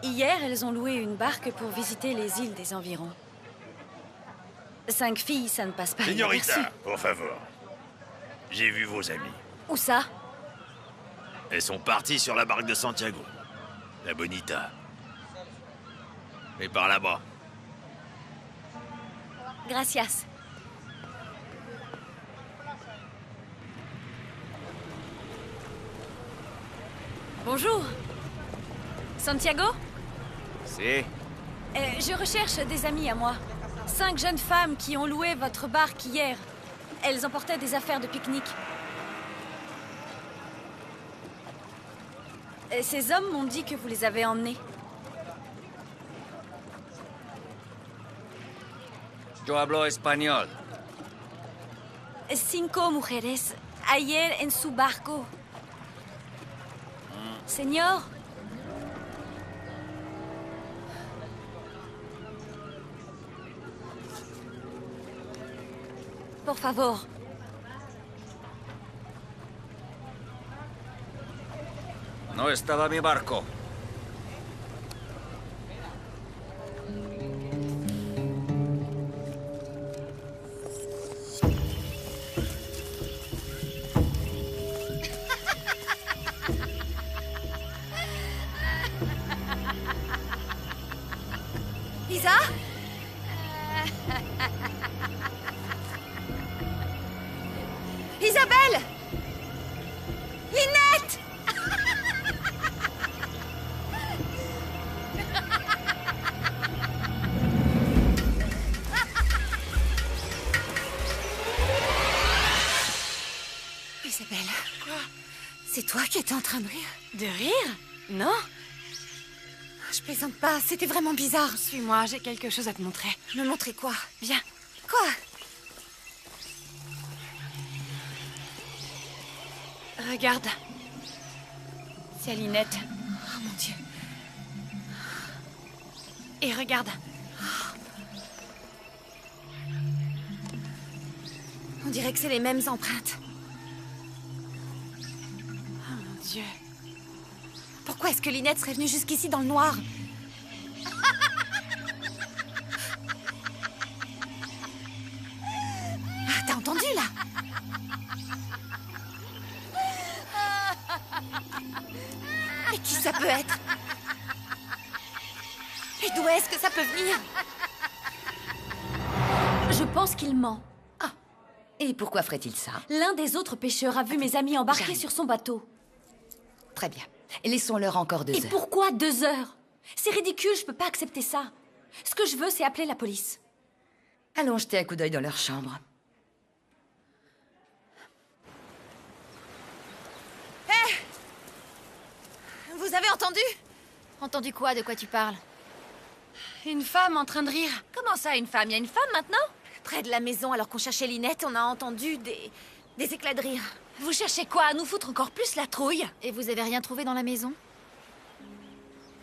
Hier, elles ont loué une barque pour visiter les îles des environs. 5 filles, ça ne passe pas inaperçu. Señorita, por favor. J'ai vu vos amies. Où ça? Elles sont parties sur la barque de Santiago. La Bonita. Et par là-bas. Gracias. Bonjour. Santiago? Si. Je recherche des amies à moi. 5 jeunes femmes qui ont loué votre barque hier. Elles emportaient des affaires de pique-nique. Ces hommes m'ont dit que vous les avez emmenés. Yo hablo español. 5 mujeres ayer en su barco. Señor. Por favor. No estaba mi barco. Isa? Isabelle! Lynette! Isabelle. Quoi? C'est toi qui étais en train de rire? De rire? Non. Je plaisante pas, c'était vraiment bizarre. Suis-moi, j'ai quelque chose à te montrer. Me montrer quoi? Viens. Quoi? Regarde. C'est Linette. Oh mon Dieu. Et regarde. On dirait que c'est les mêmes empreintes. Oh mon Dieu. Pourquoi est-ce que Linette serait venue jusqu'ici dans le noir? Ah, t'as entendu, là? Mais qui ça peut être? Et d'où est-ce que ça peut venir? Je pense qu'il ment. Et pourquoi ferait-il ça? L'un des autres pêcheurs a vu mes amis embarquer J'arrive. sur son bateau. Très bien. Laissons-leur encore 2 Et heures. pourquoi 2 heures? C'est ridicule, je peux pas accepter ça. Ce que je veux, c'est appeler la police. Allons jeter un coup d'œil dans leur chambre. Vous avez entendu? Entendu quoi? De quoi tu parles? Une femme en train de rire. Comment ça, une femme? Il y a une femme maintenant? Près de la maison, alors qu'on cherchait Linette, on a entendu des éclats de rire. Vous cherchez quoi? À nous foutre encore plus la trouille? Et vous avez rien trouvé dans la maison?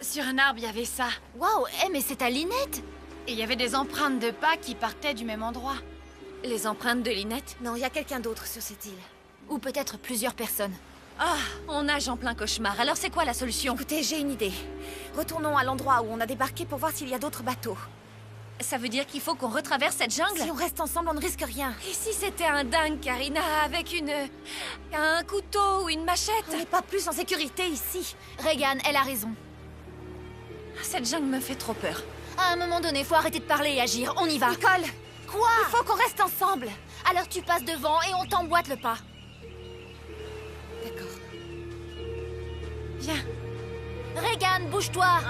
Sur un arbre, il y avait ça. Waouh, mais c'est ta Linette! Et il y avait des empreintes de pas qui partaient du même endroit. Les empreintes de Linette? Non, il y a quelqu'un d'autre sur cette île. Ou peut-être plusieurs personnes. Ah, on nage en plein cauchemar. Alors c'est quoi la solution? Écoutez, j'ai une idée. Retournons à l'endroit où on a débarqué pour voir s'il y a d'autres bateaux. Ça veut dire qu'il faut qu'on retraverse cette jungle? Si on reste ensemble, on ne risque rien. Et si c'était un dingue, Karina, avec un couteau ou une machette? On n'est pas plus en sécurité ici. Regan, elle a raison. Cette jungle me fait trop peur. À un moment donné, faut arrêter de parler et agir. On y va. Nicole! Quoi? Il faut qu'on reste ensemble. Alors tu passes devant et on t'emboîte le pas. D'accord. Viens. Regan, bouge-toi.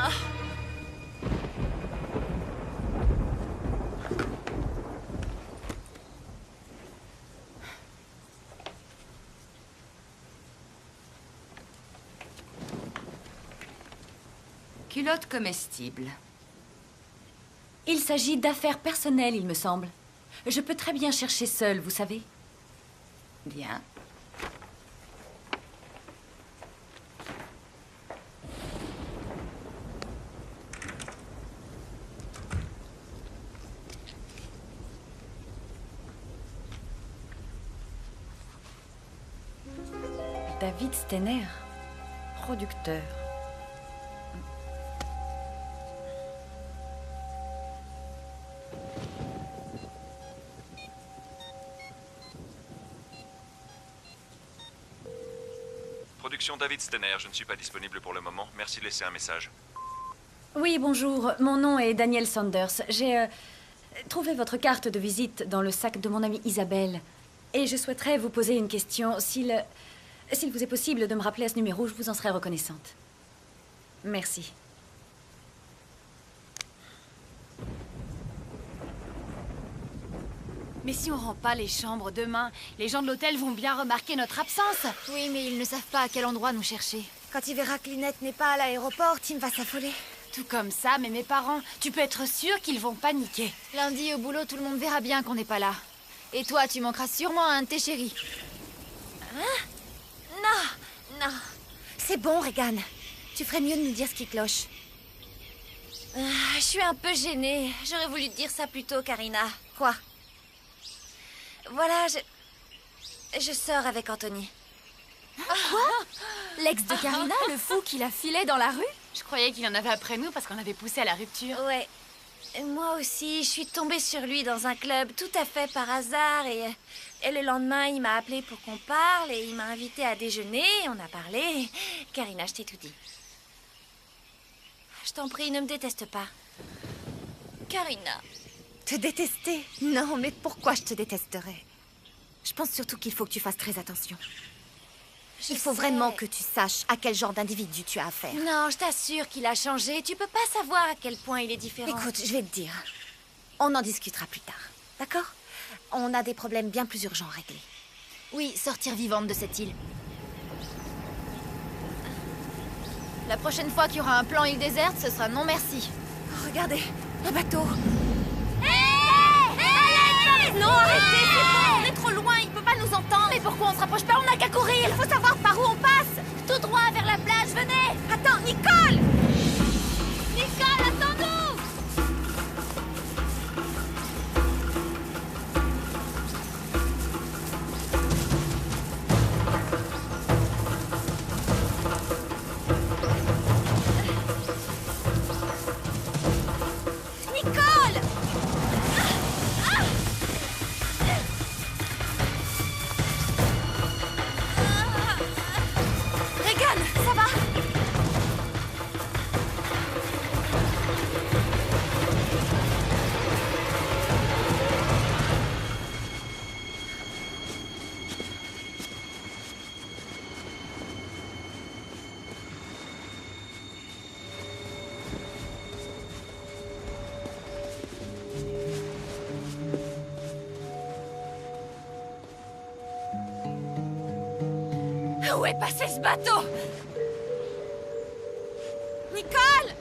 Culotte comestible. Il s'agit d'affaires personnelles, il me semble. Je peux très bien chercher seule, vous savez. Bien. David Steiner, producteur. Production David Steiner, je ne suis pas disponible pour le moment. Merci de laisser un message. Oui, bonjour. Mon nom est Daniel Sanders. J'ai trouvé votre carte de visite dans le sac de mon amie Isabelle. Et je souhaiterais vous poser une question. S'il vous est possible de me rappeler à ce numéro, je vous en serais reconnaissante. Merci. Mais si on rend pas les chambres demain, les gens de l'hôtel vont bien remarquer notre absence. Oui, mais ils ne savent pas à quel endroit nous chercher. Quand il verra que Linette n'est pas à l'aéroport, Tim va s'affoler. Tout comme ça, mais mes parents, tu peux être sûr qu'ils vont paniquer. Lundi, au boulot, tout le monde verra bien qu'on n'est pas là. Et toi, tu manqueras sûrement à un de tes chéris. Hein? Non, non. C'est bon, Regan. Tu ferais mieux de nous dire ce qui cloche. Je suis un peu gênée. J'aurais voulu te dire ça plus tôt, Karina. Quoi? Voilà, je sors avec Anthony. L'ex de Karina, le fou qui la filait dans la rue? Je croyais qu'il en avait après nous parce qu'on avait poussé à la rupture. Ouais. Et moi aussi, je suis tombée sur lui dans un club tout à fait par hasard et le lendemain, il m'a appelé pour qu'on parle et il m'a invité à déjeuner, on a parlé. Karina, je t'ai tout dit. Je t'en prie, ne me déteste pas. Karina. Te détester? Non, mais pourquoi je te détesterais? Je pense surtout qu'il faut que tu fasses très attention. Il faut vraiment que tu saches à quel genre d'individu tu as affaire. Non, je t'assure qu'il a changé. Tu peux pas savoir à quel point il est différent. Écoute, je vais te dire. On en discutera plus tard. D'accord? On a des problèmes bien plus urgents à régler. Oui, sortir vivante de cette île. La prochaine fois qu'il y aura un plan île déserte, ce sera non merci. Oh, regardez, un bateau. Non, arrêtez, c'est bon, on est trop loin, il peut pas nous entendre. Mais pourquoi on se rapproche pas? On n'a qu'à courir. Il faut savoir par où on passe. Tout droit vers la plage, venez. Attends, Nicole! Nicole, attends-nous! Nicole! Regan, ça va? Où est passé ce bateau? Nicole!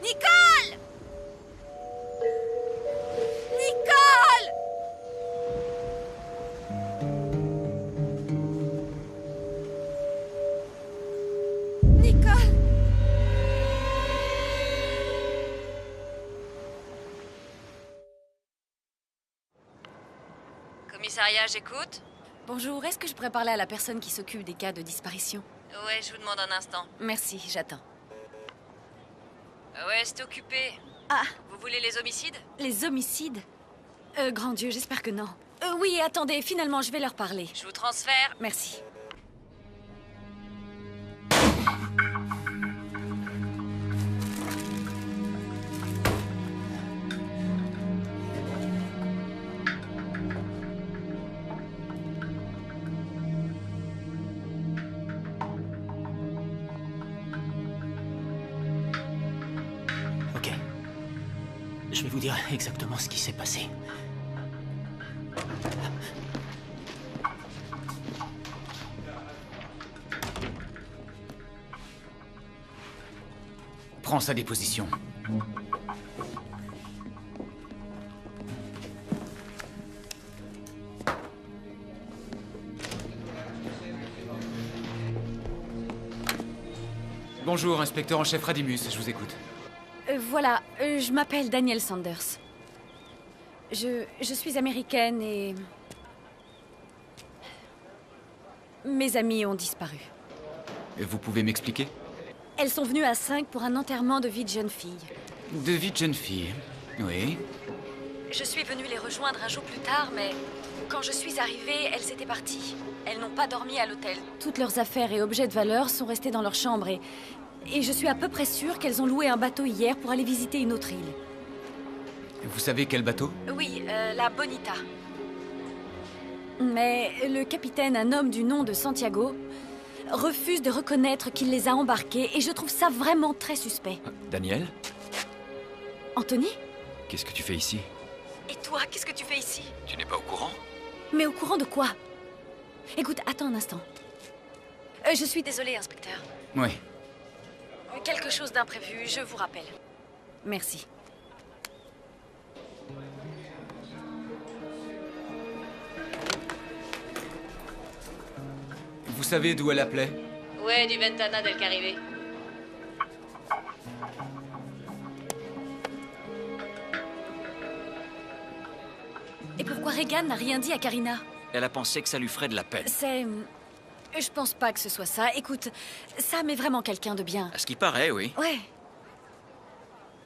Nicole! Nicole! Nicole! Commissariat, j'écoute. Bonjour, est-ce que je pourrais parler à la personne qui s'occupe des cas de disparition? Ouais, je vous demande un instant. Merci, j'attends. Ouais, c'est occupé. Ah, Vous voulez les homicides? les homicides? Grand Dieu, j'espère que non. Oui, attendez, finalement, je vais leur parler. Je vous transfère. Merci. Ok. Je vais vous dire exactement ce qui s'est passé. Prends sa déposition. Bonjour, inspecteur en chef Radimus, je vous écoute. Voilà, je m'appelle Danielle Sanders. Je suis américaine et... Mes amies ont disparu. Vous pouvez m'expliquer? Elles sont venues à 5 pour un enterrement de vie de jeune fille. De vie de jeune fille. Oui. Je suis venue les rejoindre un jour plus tard, mais quand je suis arrivée, elles étaient parties. Elles n'ont pas dormi à l'hôtel. Toutes leurs affaires et objets de valeur sont restés dans leur chambre et je suis à peu près sûre qu'elles ont loué un bateau hier pour aller visiter une autre île. Vous savez quel bateau? Oui, la Bonita. Mais le capitaine, un homme du nom de Santiago, refuse de reconnaître qu'il les a embarqués et je trouve ça vraiment très suspect. Daniel? Anthony? Qu'est-ce que tu fais ici? Et toi, qu'est-ce que tu fais ici? Tu n'es pas au courant? Mais au courant de quoi? Écoute, attends un instant. Je suis désolée, inspecteur. Oui. Quelque chose d'imprévu, je vous rappelle. Merci. Vous savez d'où elle appelait? Ouais, du Ventana del Caribe. Et pourquoi Regan n'a rien dit à Karina? Elle a pensé que ça lui ferait de la peine. C'est... Je pense pas que ce soit ça. Écoute, Sam est vraiment quelqu'un de bien. À ce qui paraît, oui. Ouais.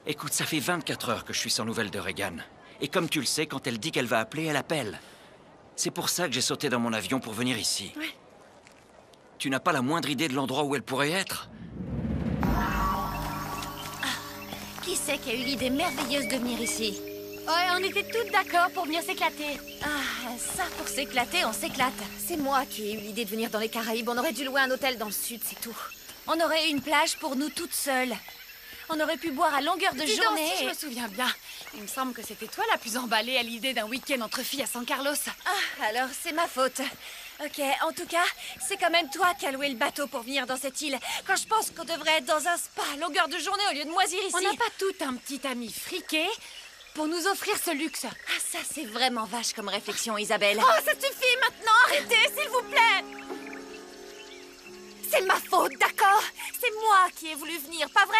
Écoute, ça fait 24 heures que je suis sans nouvelles de Regan. Et comme tu le sais, quand elle dit qu'elle va appeler, elle appelle. C'est pour ça que j'ai sauté dans mon avion pour venir ici. Ouais. Tu n'as pas la moindre idée de l'endroit où elle pourrait être? Qui c'est qui a eu l'idée merveilleuse de venir ici? Ouais, on était toutes d'accord pour venir s'éclater. Ah, ça, pour s'éclater, on s'éclate. C'est moi qui ai eu l'idée de venir dans les Caraïbes. On aurait dû louer un hôtel dans le sud, c'est tout. On aurait eu une plage pour nous toutes seules. On aurait pu boire à longueur de Dis donc, journée. si je me souviens bien, il me semble que c'était toi la plus emballée à l'idée d'un week-end entre filles à San Carlos. Ah, alors c'est ma faute. Ok, en tout cas, c'est quand même toi qui as loué le bateau pour venir dans cette île. Quand je pense qu'on devrait être dans un spa à longueur de journée au lieu de moisir ici. On n'a pas tout un petit ami friqué pour nous offrir ce luxe. Ah, ça, c'est vraiment vache comme réflexion, Isabelle. Oh, ça suffit maintenant. Arrêtez, s'il vous plaît. C'est ma faute, d'accord? C'est moi qui ai voulu venir, pas vrai?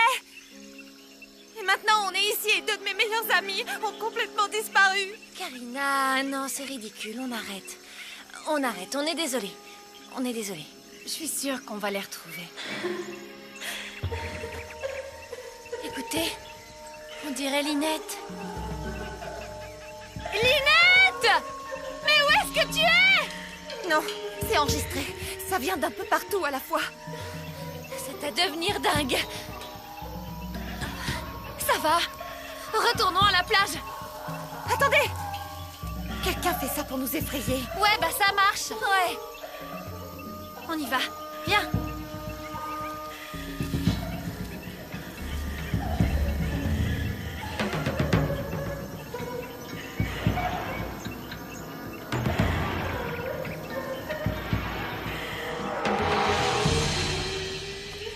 Et maintenant, on est ici et deux de mes meilleurs amis ont complètement disparu. Karina, non, c'est ridicule, on arrête. On arrête, on est désolé. On est désolé. Je suis sûre qu'on va les retrouver. Écoutez, on dirait Linette. Linette! Mais où est-ce que tu es? Non, c'est enregistré. Ça vient d'un peu partout à la fois. C'est à devenir dingue. Ça va. Retournons à la plage. Attendez! Quelqu'un fait ça pour nous effrayer. Ouais, bah ça marche. Ouais. On y va. Viens.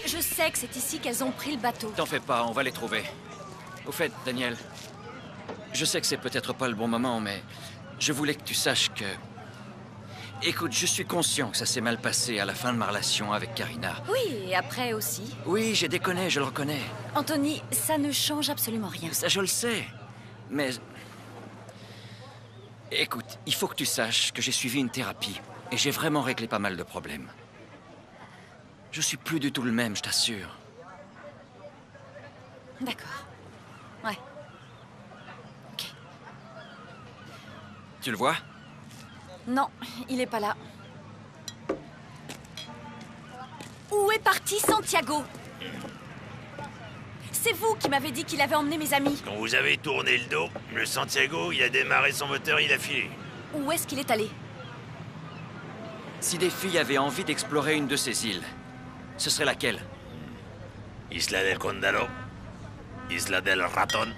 Je sais que c'est ici qu'elles ont pris le bateau. T'en fais pas, on va les trouver. Au fait, Daniel, je sais que c'est peut-être pas le bon moment, mais je voulais que tu saches que... Écoute, je suis conscient que ça s'est mal passé à la fin de ma relation avec Karina. Oui, et après aussi. Oui, j'ai déconné, je le reconnais. Anthony, ça ne change absolument rien. Ça, je le sais. Mais... Écoute, il faut que tu saches que j'ai suivi une thérapie. Et j'ai vraiment réglé pas mal de problèmes. Je suis plus du tout le même, je t'assure. D'accord. Ouais. Tu le vois? Non, il est pas là. Où est parti Santiago? C'est vous qui m'avez dit qu'il avait emmené mes amis. Quand vous avez tourné le dos, le Santiago, il a démarré son moteur, il a filé. Où est-ce qu'il est allé? Si des filles avaient envie d'explorer une de ces îles, ce serait laquelle? Isla del Condado, Isla del Raton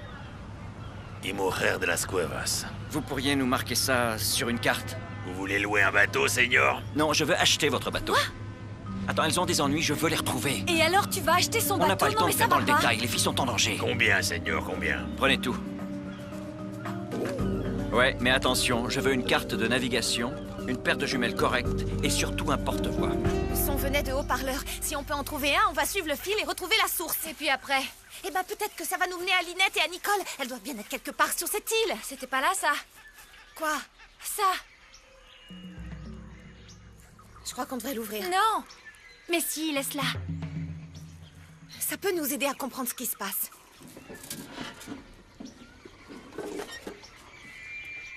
y Mujer de las Cuevas. Vous pourriez nous marquer ça sur une carte? Vous voulez louer un bateau, Seigneur? Non, je veux acheter votre bateau. Quoi? Attends, elles ont des ennuis, je veux les retrouver. Et alors tu vas acheter son bateau? On n'a pas le temps de ça faire dans va le pas. détail, les filles sont en danger. Combien, Seigneur, combien? Prenez tout. Ouais, mais attention, je veux une carte de navigation, une paire de jumelles correctes et surtout un porte-voix. Le son venait de haut-parleurs. Si on peut en trouver un, on va suivre le fil et retrouver la source. Et puis après? Eh ben peut-être que ça va nous mener à Linette et à Nicole. Elles doivent bien être quelque part sur cette île. C'était pas là, ça? Quoi? Ça? Je crois qu'on devrait l'ouvrir. Non! Mais si, laisse-la. Ça peut nous aider à comprendre ce qui se passe.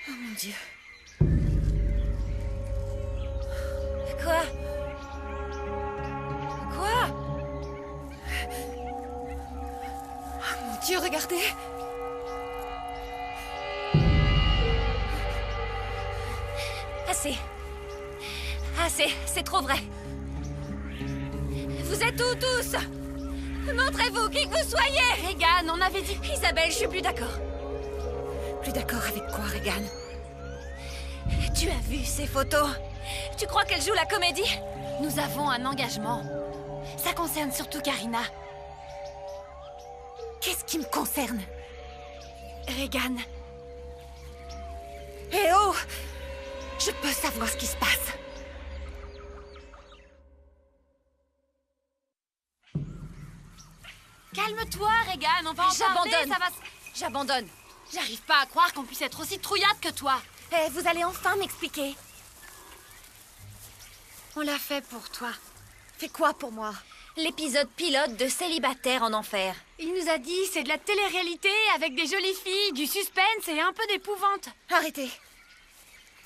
Oh mon Dieu. Quoi? Quoi? Oh mon Dieu, regardez! Assez. Assez, c'est trop vrai. Vous êtes où tous? Montrez-vous, qui que vous soyez! Regan, on avait dit... Isabelle, je suis plus d'accord. Plus d'accord avec quoi, Regan? Tu as vu ces photos? Tu crois qu'elle joue la comédie? Nous avons un engagement. Ça concerne surtout Karina. Qu'est-ce qui me concerne? Regan. Eh oh! Je peux savoir ce qui se passe. Calme-toi, Regan, on va en parler, J'abandonne. ça va... J'abandonne. J'arrive pas à croire qu'on puisse être aussi trouillarde que toi. Eh, vous allez enfin m'expliquer. On l'a fait pour toi. Fais quoi pour moi? L'épisode pilote de Célibataire en enfer. Il nous a dit c'est de la télé-réalité avec des jolies filles, du suspense et un peu d'épouvante. Arrêtez.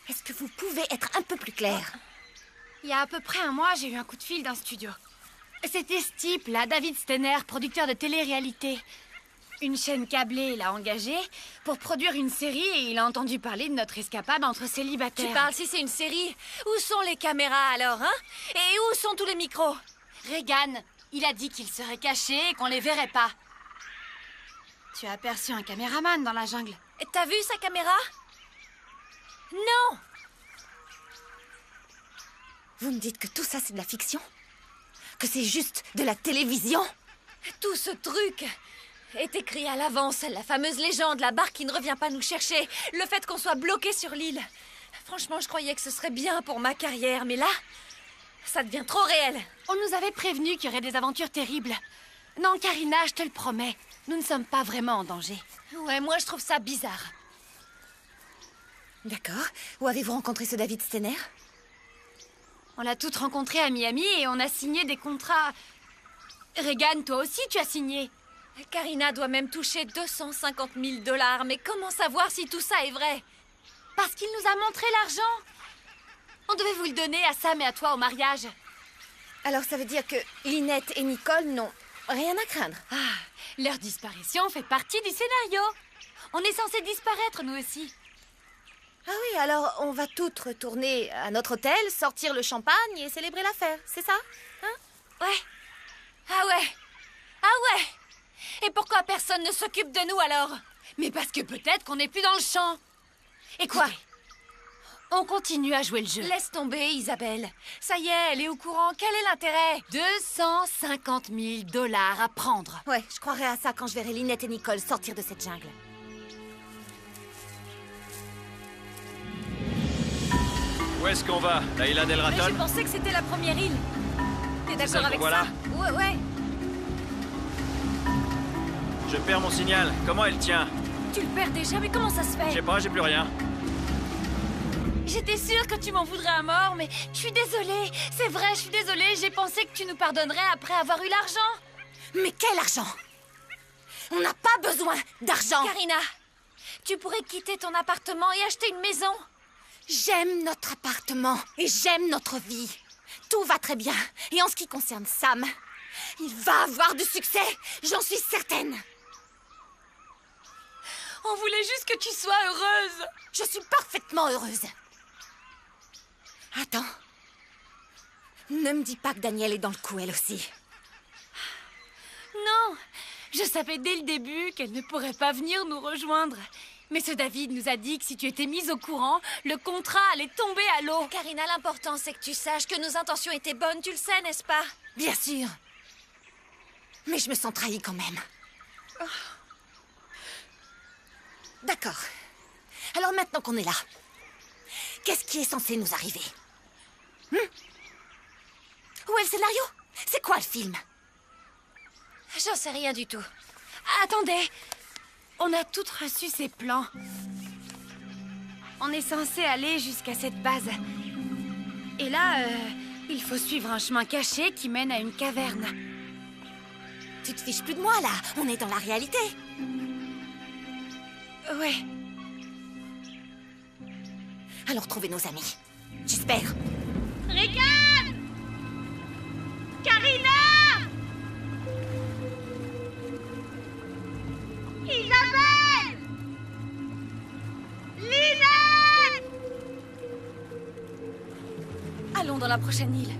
Est-ce que vous pouvez être un peu plus clair? Il y a à peu près un mois, j'ai eu un coup de fil d'un studio. C'était ce type-là, David Stener, producteur de télé-réalité. Une chaîne câblée l'a engagé pour produire une série et il a entendu parler de notre escapade entre célibataires. Tu parles si c'est une série? Où sont les caméras alors, hein? Et où sont tous les micros? Regan, il a dit qu'il serait caché et qu'on les verrait pas. Tu as aperçu un caméraman dans la jungle. T'as vu sa caméra? Non! Vous me dites que tout ça, c'est de la fiction? Que c'est juste de la télévision? Tout ce truc est écrit à l'avance. La fameuse légende, la barque qui ne revient pas nous chercher, le fait qu'on soit bloqué sur l'île. Franchement, je croyais que ce serait bien pour ma carrière, mais là, ça devient trop réel. On nous avait prévenu qu'il y aurait des aventures terribles. Non, Karina, je te le promets, nous ne sommes pas vraiment en danger. Ouais, moi je trouve ça bizarre. D'accord. Où avez-vous rencontré ce David Stener? On l'a toutes rencontré à Miami et on a signé des contrats. Regan, toi aussi, tu as signé. Karina doit même toucher 250 000 $, mais comment savoir si tout ça est vrai? Parce qu'il nous a montré l'argent. On devait vous le donner à Sam et à toi au mariage. Alors ça veut dire que Lynette et Nicole n'ont rien à craindre. Ah, leur disparition fait partie du scénario. On est censé disparaître, nous aussi. Ah oui, alors on va toutes retourner à notre hôtel, sortir le champagne et célébrer l'affaire, c'est ça? Hein? Ouais. Ah ouais. Ah ouais. Et pourquoi personne ne s'occupe de nous alors? Mais parce que peut-être qu'on n'est plus dans le champ. Et quoi? On continue à jouer le jeu. Laisse tomber, Isabelle. Ça y est, elle est au courant. Quel est l'intérêt? 250 000 $ à prendre. Ouais, je croirai à ça quand je verrai Lynette et Nicole sortir de cette jungle. Où est-ce qu'on va? La Isla del Raton? Mais j'ai pensé que c'était la première île. T'es d'accord avec voilà. ça? Ouais, ouais. Je perds mon signal. Comment elle tient? Tu le perds déjà, mais comment ça se fait? Je sais pas, j'ai plus rien. J'étais sûre que tu m'en voudrais à mort, mais je suis désolée. C'est vrai, je suis désolée. J'ai pensé que tu nous pardonnerais après avoir eu l'argent. Mais quel argent? On n'a pas besoin d'argent. Karina, tu pourrais quitter ton appartement et acheter une maison. J'aime notre appartement et j'aime notre vie. Tout va très bien. Et en ce qui concerne Sam, il va avoir du succès. J'en suis certaine. On voulait juste que tu sois heureuse. Je suis parfaitement heureuse. Attends. Ne me dis pas que Danielle est dans le coup, elle aussi. Non, je savais dès le début qu'elle ne pourrait pas venir nous rejoindre. Mais ce David nous a dit que si tu étais mise au courant, le contrat allait tomber à l'eau. Karina, l'important c'est que tu saches que nos intentions étaient bonnes, tu le sais, n'est-ce pas? Bien sûr. Mais je me sens trahie quand même. Oh. D'accord. Alors maintenant qu'on est là, qu'est-ce qui est censé nous arriver? Où est le scénario? C'est quoi le film? J'en sais rien du tout. Attendez, on a toutes reçu ces plans. On est censé aller jusqu'à cette base. Et là, il faut suivre un chemin caché qui mène à une caverne. Tu te fiches plus de moi, là. On est dans la réalité. Ouais. Alors trouvez nos amis. J'espère. Regan! Karina! Isabelle! Lynette! Allons dans la prochaine île.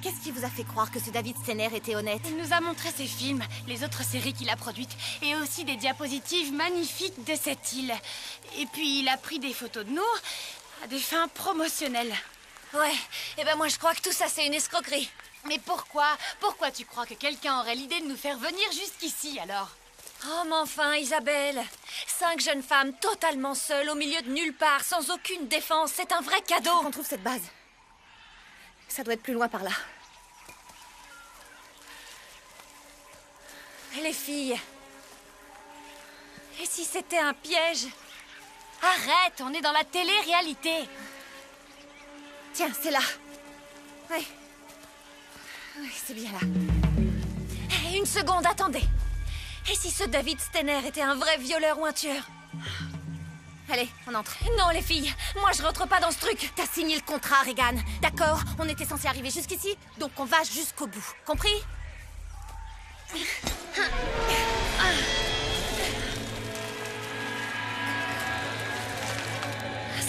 Qu'est-ce qui vous a fait croire que ce David Stener était honnête? Il nous a montré ses films, les autres séries qu'il a produites, et aussi des diapositives magnifiques de cette île. Et puis il a pris des photos de nous à des fins promotionnelles. Ouais, et ben moi je crois que tout ça c'est une escroquerie. Mais pourquoi? Pourquoi tu crois que quelqu'un aurait l'idée de nous faire venir jusqu'ici alors? Oh mais enfin, Isabelle, 5 jeunes femmes totalement seules au milieu de nulle part, sans aucune défense, c'est un vrai cadeau. On trouve cette base. Ça doit être plus loin par là. Les filles. Et si c'était un piège? Arrête, on est dans la télé-réalité. Tiens, c'est là. Oui. Oui, c'est bien là. Hey, une seconde, attendez. Et si ce David Stener était un vrai violeur ou un tueur? Allez, on entre. Non, les filles, moi je rentre pas dans ce truc. T'as signé le contrat, Regan. D'accord, on était censé arriver jusqu'ici, donc on va jusqu'au bout. Compris?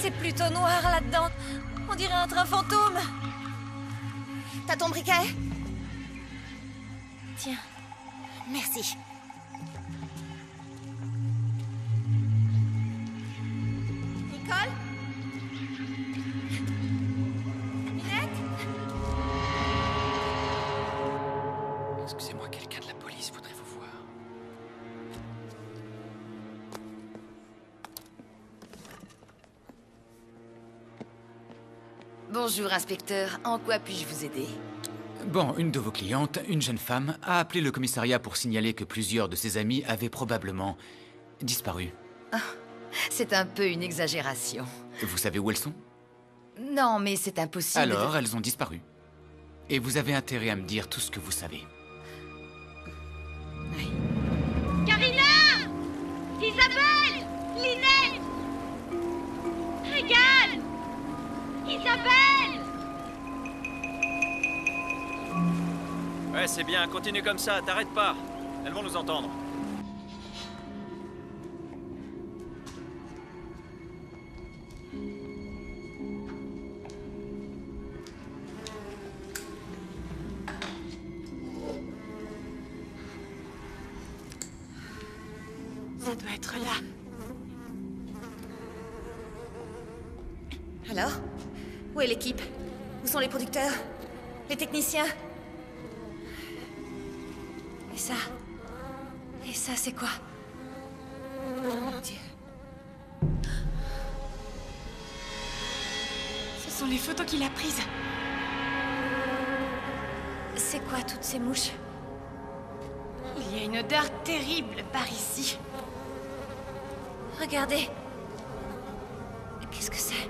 C'est plutôt noir là-dedans. On dirait un train fantôme. T'as ton briquet? Tiens. Merci. Nicole? Bonjour, inspecteur. En quoi puis-je vous aider? Bon, une de vos clientes, une jeune femme, a appelé le commissariat pour signaler que plusieurs de ses amis avaient probablement disparu. Ah, c'est un peu une exagération. Vous savez où elles sont? Non, mais c'est impossible. Alors, elles ont disparu. Et vous avez intérêt à me dire tout ce que vous savez. Karina! Isabelle! Lynette! Regarde! Isabelle! Ouais, c'est bien, continue comme ça, t'arrêtes pas. Elles vont nous entendre. Ça doit être là. Alors? Où est l'équipe? Où sont les producteurs? Les techniciens? Et ça? Et ça, c'est quoi? Oh mon Dieu. Ce sont les photos qu'il a prises. C'est quoi toutes ces mouches? Il y a une odeur terrible par ici. Regardez. Qu'est-ce que c'est?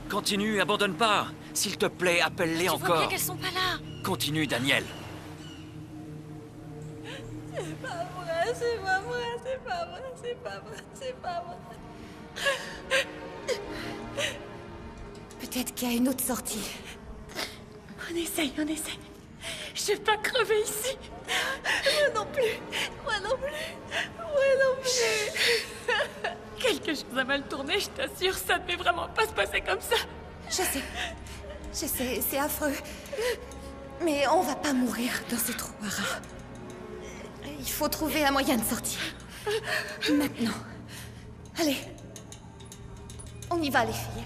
Continue, abandonne pas. S'il te plaît, appelle-les Tu vois bien encore. qu'elles sont pas là. Continue, Daniel. C'est pas vrai, c'est pas vrai, c'est pas vrai, c'est pas vrai, c'est pas vrai. Peut-être qu'il y a une autre sortie. On essaye, on essaye. Je vais pas crever ici. Moi non plus, moi non plus, moi non plus. Quelque chose a mal tourné, je t'assure, ça devait vraiment pas se passer comme ça. Je sais, c'est affreux. Mais on va pas mourir dans ce trou à rats. Il faut trouver un moyen de sortir. Maintenant. Allez. On y va, les filles.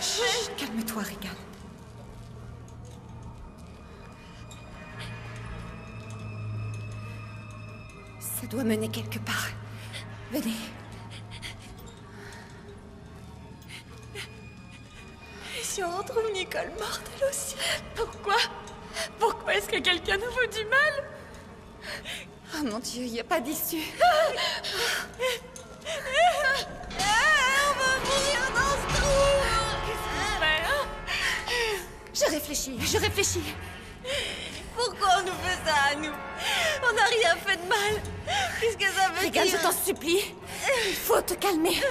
Chut, calme-toi, Regan. Ça doit mener quelque part. Venez. Et si on retrouve Nicole morte, elle aussi? Pourquoi? Pourquoi est-ce que quelqu'un nous veut du mal? Oh mon Dieu, il n'y a pas d'issue. On va mourir dans ce trou! Je réfléchis. Pourquoi on nous fait ça à nous? On n'a rien fait de mal. Qu'est-ce que ça veut Regan, dire? je t'en supplie. Il faut te calmer.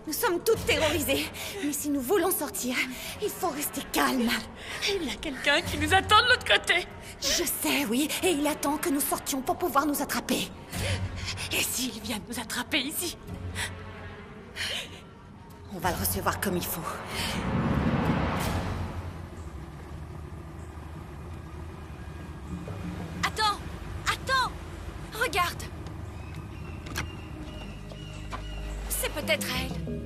Nous sommes toutes terrorisées. Mais si nous voulons sortir, il faut rester calme. Il y a quelqu'un qui nous attend de l'autre côté. Je sais, oui. Et il attend que nous sortions pour pouvoir nous attraper. Et s'il vient nous attraper ici? On va le recevoir comme il faut. Attends! Regarde! C'est peut-être elle.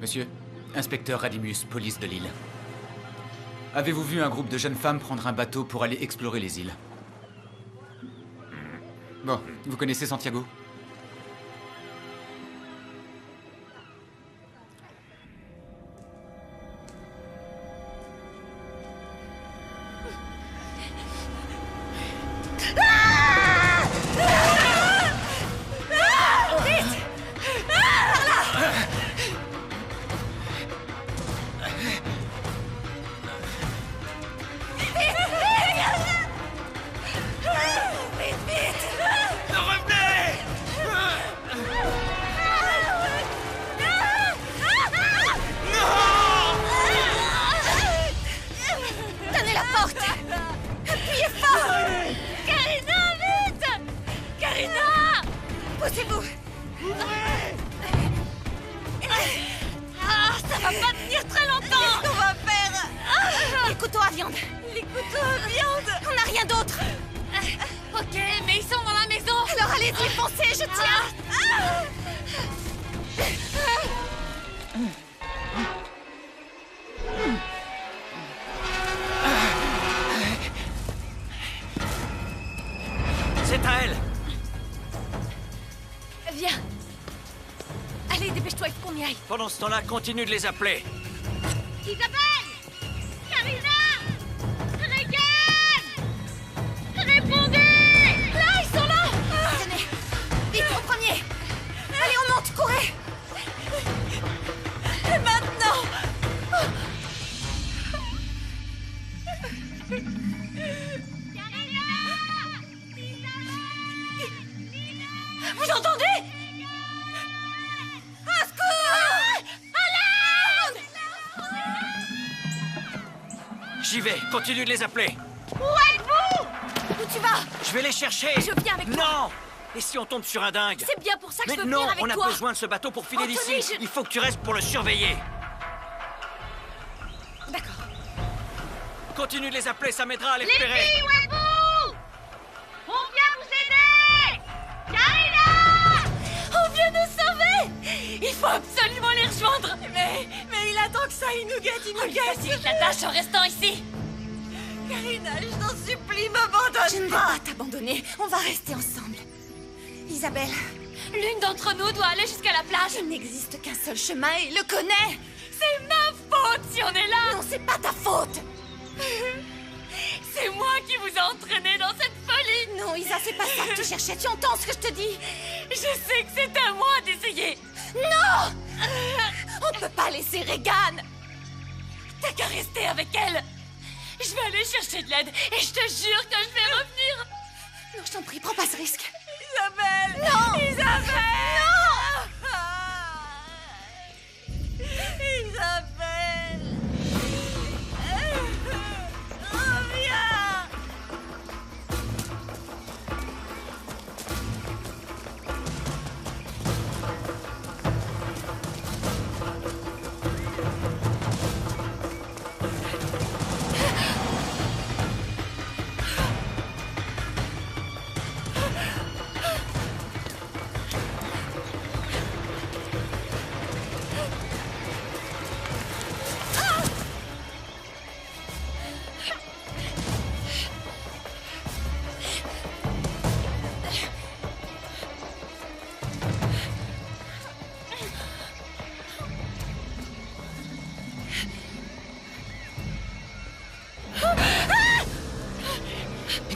Monsieur, inspecteur Radimus, police de l'île. Avez-vous vu un groupe de jeunes femmes prendre un bateau pour aller explorer les îles? Bon, vous connaissez Santiago? Tenez la porte! Appuyez fort! Karina, vite! Karina! Poussez-vous! Ça va pas tenir très longtemps! Qu'est-ce qu'on va faire? Les couteaux à viande! Les couteaux à viande! On n'a rien d'autre! Ok, mais ils sont dans la maison. Alors allez-y, foncez, je tiens! C'est à elle! Viens. Allez, dépêche-toi, il faut qu'on y aille. Pendant ce temps-là, continue de les appeler. Isabelle! Karina! Regan! Répondez! Là, ils sont là! Tenez, vite en premier! Allez, on monte, courez! Et maintenant! Vous entendez? Au secours! J'y vais, continue de les appeler. Où êtes-vous? Où tu vas? Je vais les chercher. Je viens avec toi. Non! Et si on tombe sur un dingue? C'est bien pour ça que Mais je veux non, venir avec on a toi. besoin de ce bateau pour filer Anthony, d'ici. Il faut que tu restes pour le surveiller. D'accord. Continue de les appeler, ça m'aidera à les Les repérer. filles, où êtes-vous? On vient vous aider! Karina! On vient nous sauver! Il faut absolument les rejoindre! Mais il attend que ça, il nous guette, il la tâche en restant ici! Karina, je t'en supplie, m'abandonne! Je ne vais pas t'abandonner, on va rester ensemble. Isabelle, L'une d'entre nous doit aller jusqu'à la plage! il n'existe qu'un seul chemin et il le connaît! C'est ma faute si on est là! Non, c'est pas ta faute! C'est moi qui vous ai entraîné dans cette folie! Non, Isa, c'est pas ça que tu cherchais, tu entends ce que je te dis? Je sais que c'est à moi d'essayer! Non! On peut pas laisser Regan! T'as qu'à rester avec elle! Je vais aller chercher de l'aide et je te jure que je vais revenir! Non, je t'en prie, prends pas ce risque! Isabelle! Non! Isabelle! Isabelle! Reviens!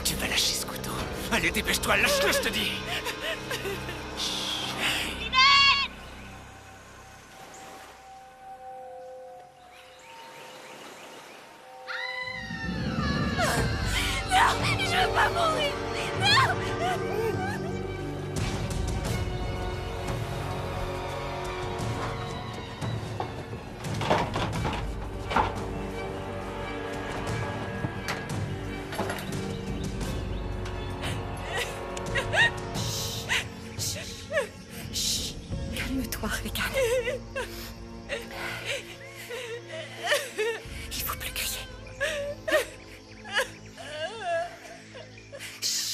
Tu vas lâcher ce couteau. Allez, dépêche-toi, lâche-le, je te dis. Non! Je veux pas mourir! Non! Calme-toi, Regan. Il faut plus crier. Chut.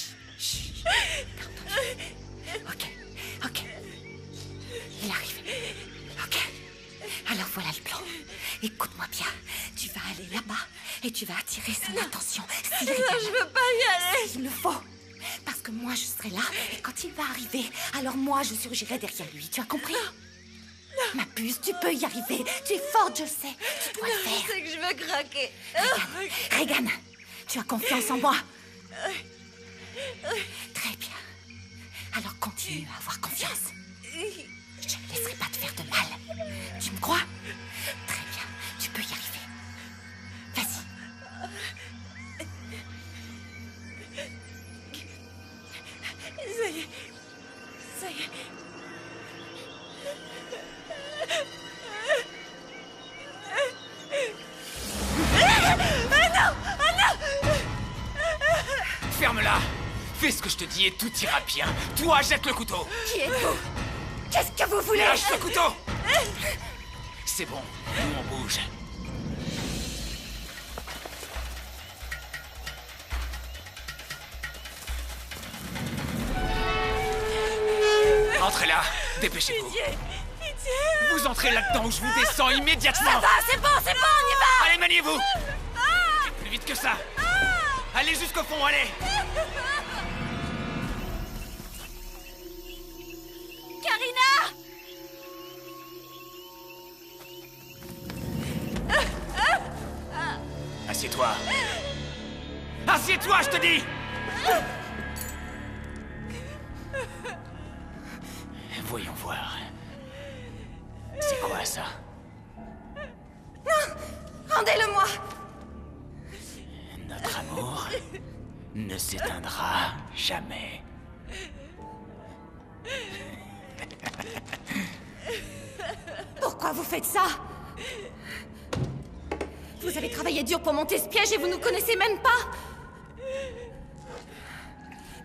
Et tu vas attirer son attention. Non, je veux pas y aller. Il le faut. Parce que moi, je serai là, et quand il va arriver, alors moi, je surgirai derrière lui. Tu as compris? Ma puce, tu peux y arriver. Tu es forte, je le sais. Tu dois le faire. Je sais que je vais craquer. Regan, tu as confiance en moi? Très bien. Alors continue à avoir confiance. Je ne laisserai pas te faire de mal. Tu me crois? Très bien, tu peux y arriver. Vas-y. Ça y est. Ça y est. Ferme-la! Fais ce que je te dis et tout ira bien. Toi, jette le couteau! Qui êtes-vous? Qu'est-ce que vous voulez? Lâche le couteau! C'est bon, nous on bouge. Entrez là, dépêchez-vous. Pitié. Vous entrez là-dedans ou je vous descends immédiatement. Ça va, c'est bon, on y va. Allez, maniez-vous. Plus vite que ça. Allez jusqu'au fond, allez. Karina! Assieds-toi. Assieds-toi, je te dis. Voyons voir. C'est quoi ça? Non! Rendez-le-moi! Notre amour ne s'éteindra jamais. Pourquoi vous faites ça? Vous avez travaillé dur pour monter ce piège et vous nous connaissez même pas?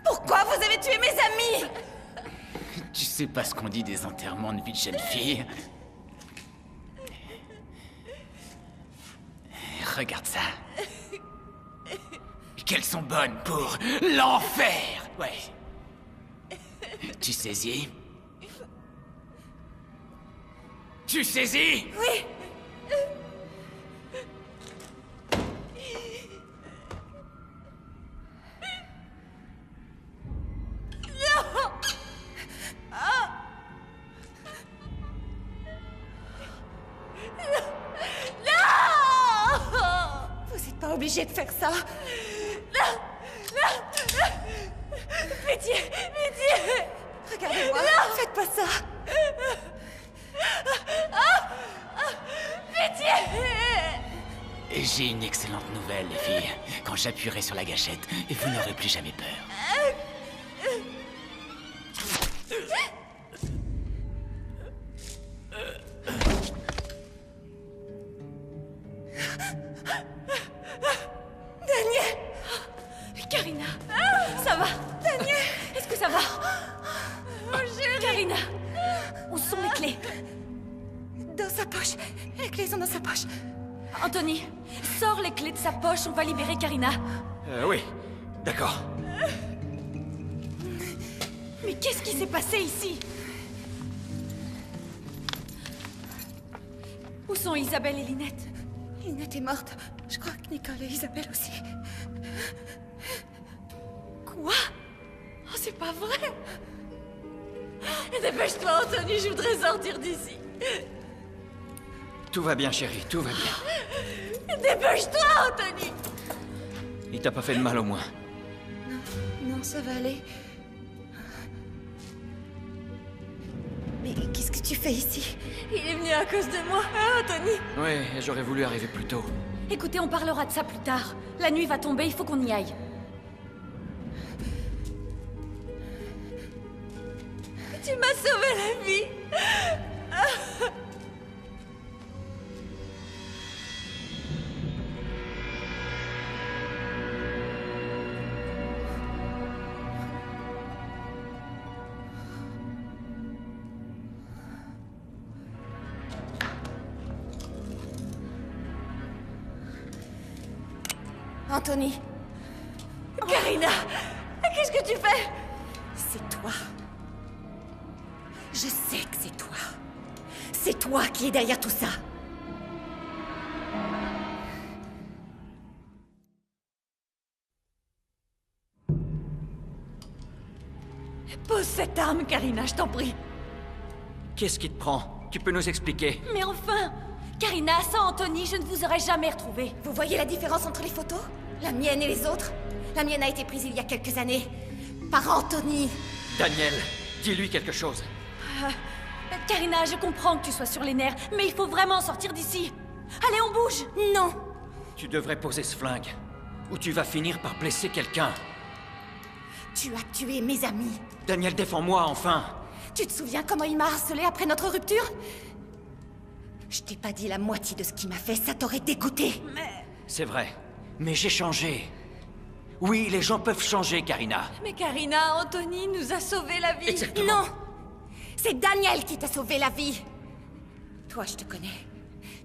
Pourquoi vous avez tué mes amis? Tu sais pas ce qu'on dit des enterrements de vie de jeune fille? Regarde ça. Qu'elles sont bonnes pour l'enfer! Ouais. Tu saisis? Tu saisis? Oui. Pas obligé de faire ça. Non! Non! Pitié! Pitié! Regardez-moi. Faites pas ça. Pitié! J'ai une excellente nouvelle, les filles. Quand j'appuierai sur la gâchette, vous n'aurez plus jamais peur. Daniel! Karina! Ça va? Daniel! Est-ce que ça va? Oh, chérie! Karina! Où sont les clés? Dans sa poche. Les clés sont dans sa poche. Anthony, sors les clés de sa poche, on va libérer Karina. Oui, d'accord. Mais qu'est-ce qui s'est passé ici? Où sont Isabelle et Lynette? Lynette est morte. Je crois que Nicole et Isabelle aussi. Quoi? Oh, c'est pas vrai! Dépêche-toi, Anthony, je voudrais sortir d'ici. Tout va bien, chérie, tout va bien. Dépêche-toi, Anthony! Il t'a pas fait de mal au moins. Non, ça va aller. Mais qu'est-ce que tu fais ici? Il est venu à cause de moi, hein, Anthony? Oui, j'aurais voulu arriver plus tôt. Écoutez, on parlera de ça plus tard. La nuit va tomber, il faut qu'on y aille. Tu m'as sauvé la vie! Anthony. Karina! Qu'est-ce que tu fais? C'est toi. Je sais que c'est toi. C'est toi qui es derrière tout ça. Pose cette arme, Karina, je t'en prie. Qu'est-ce qui te prend? Tu peux nous expliquer? Mais enfin, Karina, sans Anthony, je ne vous aurais jamais retrouvée. Vous voyez la différence entre les photos? La mienne et les autres? La mienne a été prise il y a quelques années. Par Anthony. Daniel, dis-lui quelque chose. Karina, je comprends que tu sois sur les nerfs, mais il faut vraiment sortir d'ici. Allez, on bouge. Non. Tu devrais poser ce flingue, ou tu vas finir par blesser quelqu'un. Tu as tué mes amis. Daniel, défends-moi, enfin. Tu te souviens comment il m'a harcelé après notre rupture? Je t'ai pas dit la moitié de ce qu'il m'a fait, ça t'aurait dégoûté. C'est vrai, mais j'ai changé. Oui, les gens peuvent changer, Karina. Mais Karina, Anthony nous a sauvé la vie. Exactement. Non! C'est Daniel qui t'a sauvé la vie. Toi, je te connais.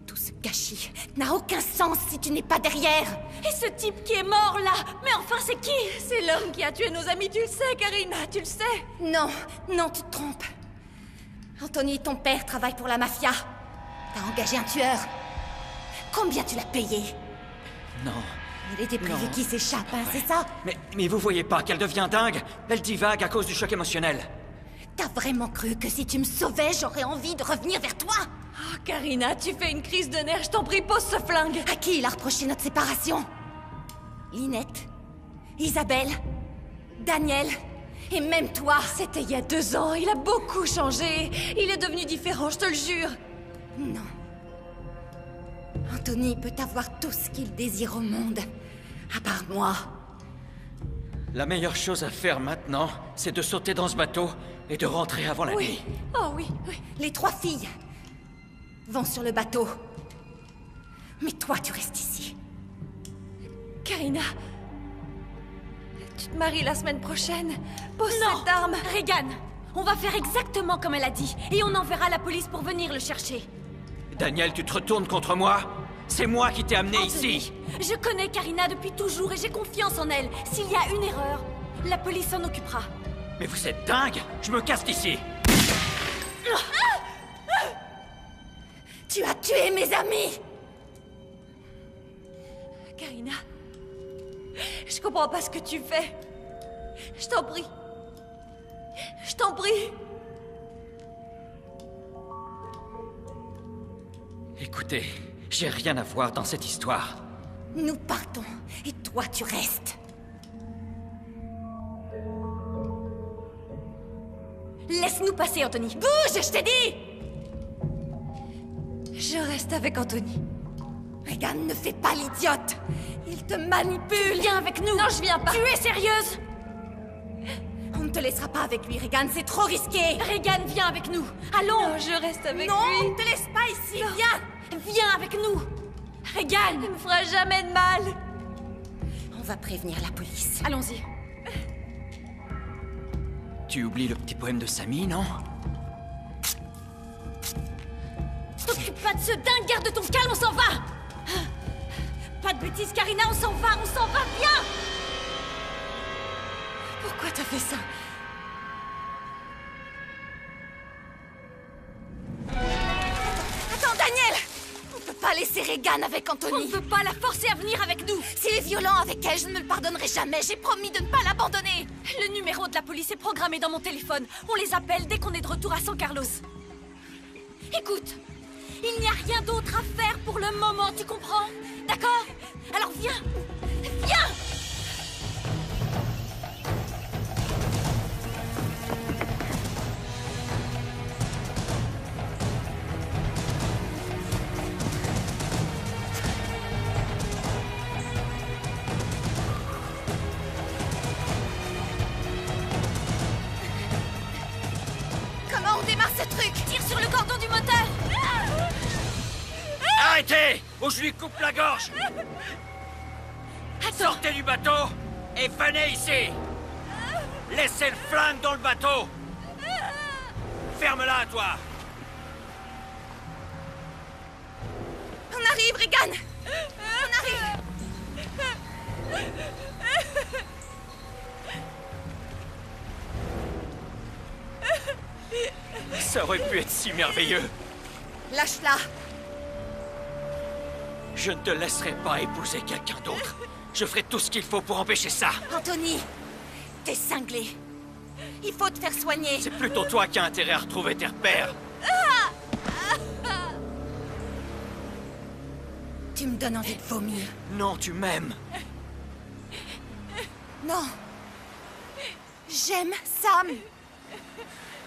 Tout ce gâchis n'a aucun sens si tu n'es pas derrière. Et ce type qui est mort, là, mais enfin, c'est qui? C'est l'homme qui a tué nos amis, tu le sais, Karina, tu le sais. Non, non, tu te trompes. Anthony, ton père travaille pour la mafia. T'as engagé un tueur. Combien tu l'as payé? Non. Il est des privés qui s'échappent, hein, c'est ça? Mais vous voyez pas qu'elle devient dingue? Elle divague à cause du choc émotionnel. T'as vraiment cru que si tu me sauvais, j'aurais envie de revenir vers toi? Oh, Karina, tu fais une crise de nerfs, je t'en prie, pose ce flingue. À qui il a reproché notre séparation? Linette, Isabelle, Daniel, et même toi. C'était il y a 2 ans, il a beaucoup changé. Il est devenu différent, je te le jure. Non. Anthony peut avoir tout ce qu'il désire au monde, à part moi. La meilleure chose à faire maintenant, c'est de sauter dans ce bateau et de rentrer avant la nuit. Oh oui, oui. Les 3 filles vont sur le bateau. Mais toi, tu restes ici. Karina, tu te maries la semaine prochaine. Pose Non, cette arme. Regan, on va faire exactement comme elle a dit, et on enverra la police pour venir le chercher. Daniel, tu te retournes contre moi? C'est moi qui t'ai amené Anthony, ici. Je connais Karina depuis toujours et j'ai confiance en elle. S'il y a une erreur, la police s'en occupera. Mais vous êtes dingue? Je me casse d'ici. Tu as tué mes amis! Karina, je comprends pas ce que tu fais. Je t'en prie. Je t'en prie. Écoutez, j'ai rien à voir dans cette histoire. Nous partons, et toi tu restes. Laisse-nous passer, Anthony. Bouge, je t'ai dit! Je reste avec Anthony. Regan, ne fais pas l'idiote! Il te manipule! Viens avec nous! Non, je viens pas! Tu es sérieuse? On ne te laissera pas avec lui, Regan, c'est trop risqué! Regan, viens avec nous! Allons! Non, je reste avec non, lui! Non, on ne te laisse pas ici, viens! Viens avec nous! Regan! Il me fera jamais de mal! On va prévenir la police. Allons-y. Tu oublies le petit poème de Samy, non? T'occupe pas de ce dingue, garde ton calme, on s'en va! Pas de bêtises, Karina, on s'en va, viens! Pourquoi t'as fait ça? Attends, Daniel! On peut pas laisser Regan avec Anthony. On ne peut pas la forcer à venir avec nous! S'il est violent avec elle, je ne me le pardonnerai jamais. J'ai promis de ne pas l'abandonner. Le numéro de la police est programmé dans mon téléphone. On les appelle dès qu'on est de retour à San Carlos. Écoute, il n'y a rien d'autre à faire pour le moment, tu comprends? D'accord? Alors viens! Viens! Comment on démarre ce truc? Tire sur le cordon du moteur! Arrêtez! Ou je lui coupe la gorge! Sortez du bateau et venez ici! Laissez le flingue dans le bateau! Ferme-la, toi! On arrive, Regan! On arrive! Ça aurait pu être si merveilleux! Lâche-la! Je ne te laisserai pas épouser quelqu'un d'autre. Je ferai tout ce qu'il faut pour empêcher ça. Anthony, t'es cinglé. Il faut te faire soigner. C'est plutôt toi qui as intérêt à retrouver tes repères. Tu me donnes envie de vomir. Non, tu m'aimes. Non. J'aime Sam.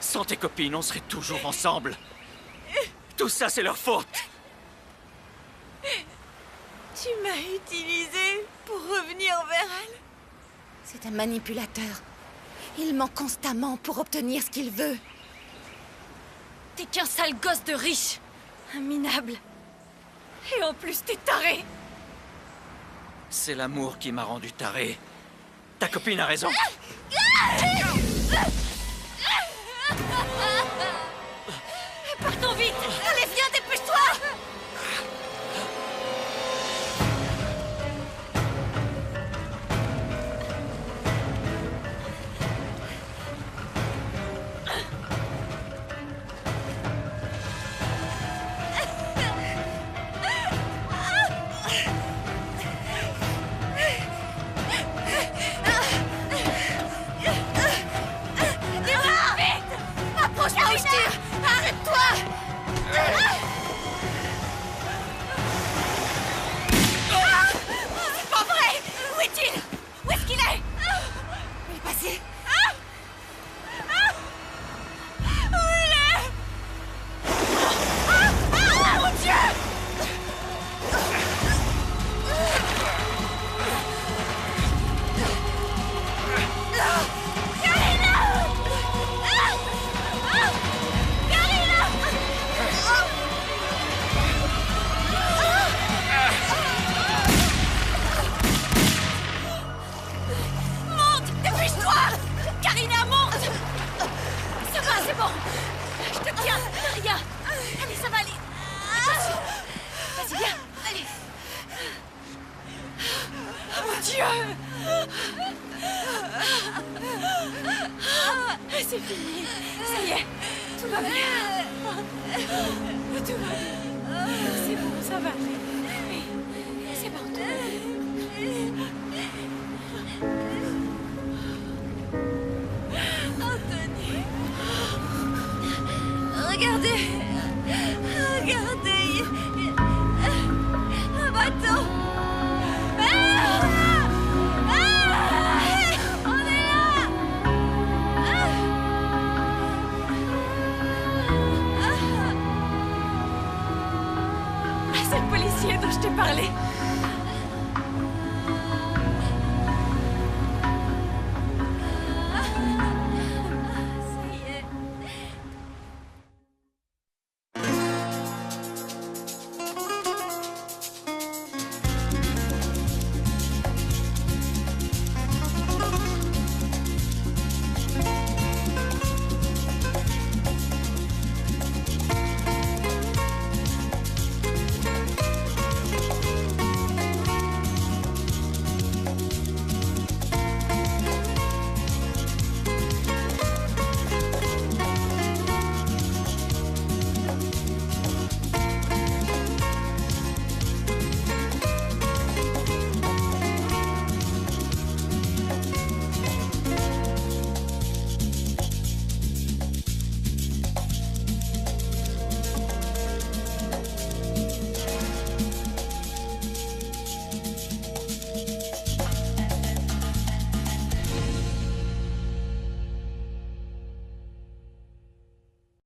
Sans tes copines, on serait toujours ensemble. Tout ça, c'est leur faute. Tu m'as utilisée pour revenir vers elle. C'est un manipulateur. Il ment constamment pour obtenir ce qu'il veut. T'es qu'un sale gosse de riche. Un minable. Et en plus, t'es taré. C'est l'amour qui m'a rendu taré. Ta copine a raison. Partons vite. Allez, viens, dépêche-toi. Approche-moi ou je tire. Arrête-toi. C'est pas vrai. Où est-il? Où est-ce qu'il est? Il est passé. Où il est? Mon Dieu! Monte! Dépêche-toi! Karina, monte! Ça va, c'est bon! Je te tiens! Rien! Allez, ça va aller! Attention! Vas-y, viens! Allez! Mon Dieu! C'est fini! Ça y est! Tout va bien! Tout va bien! C'est bon, ça va!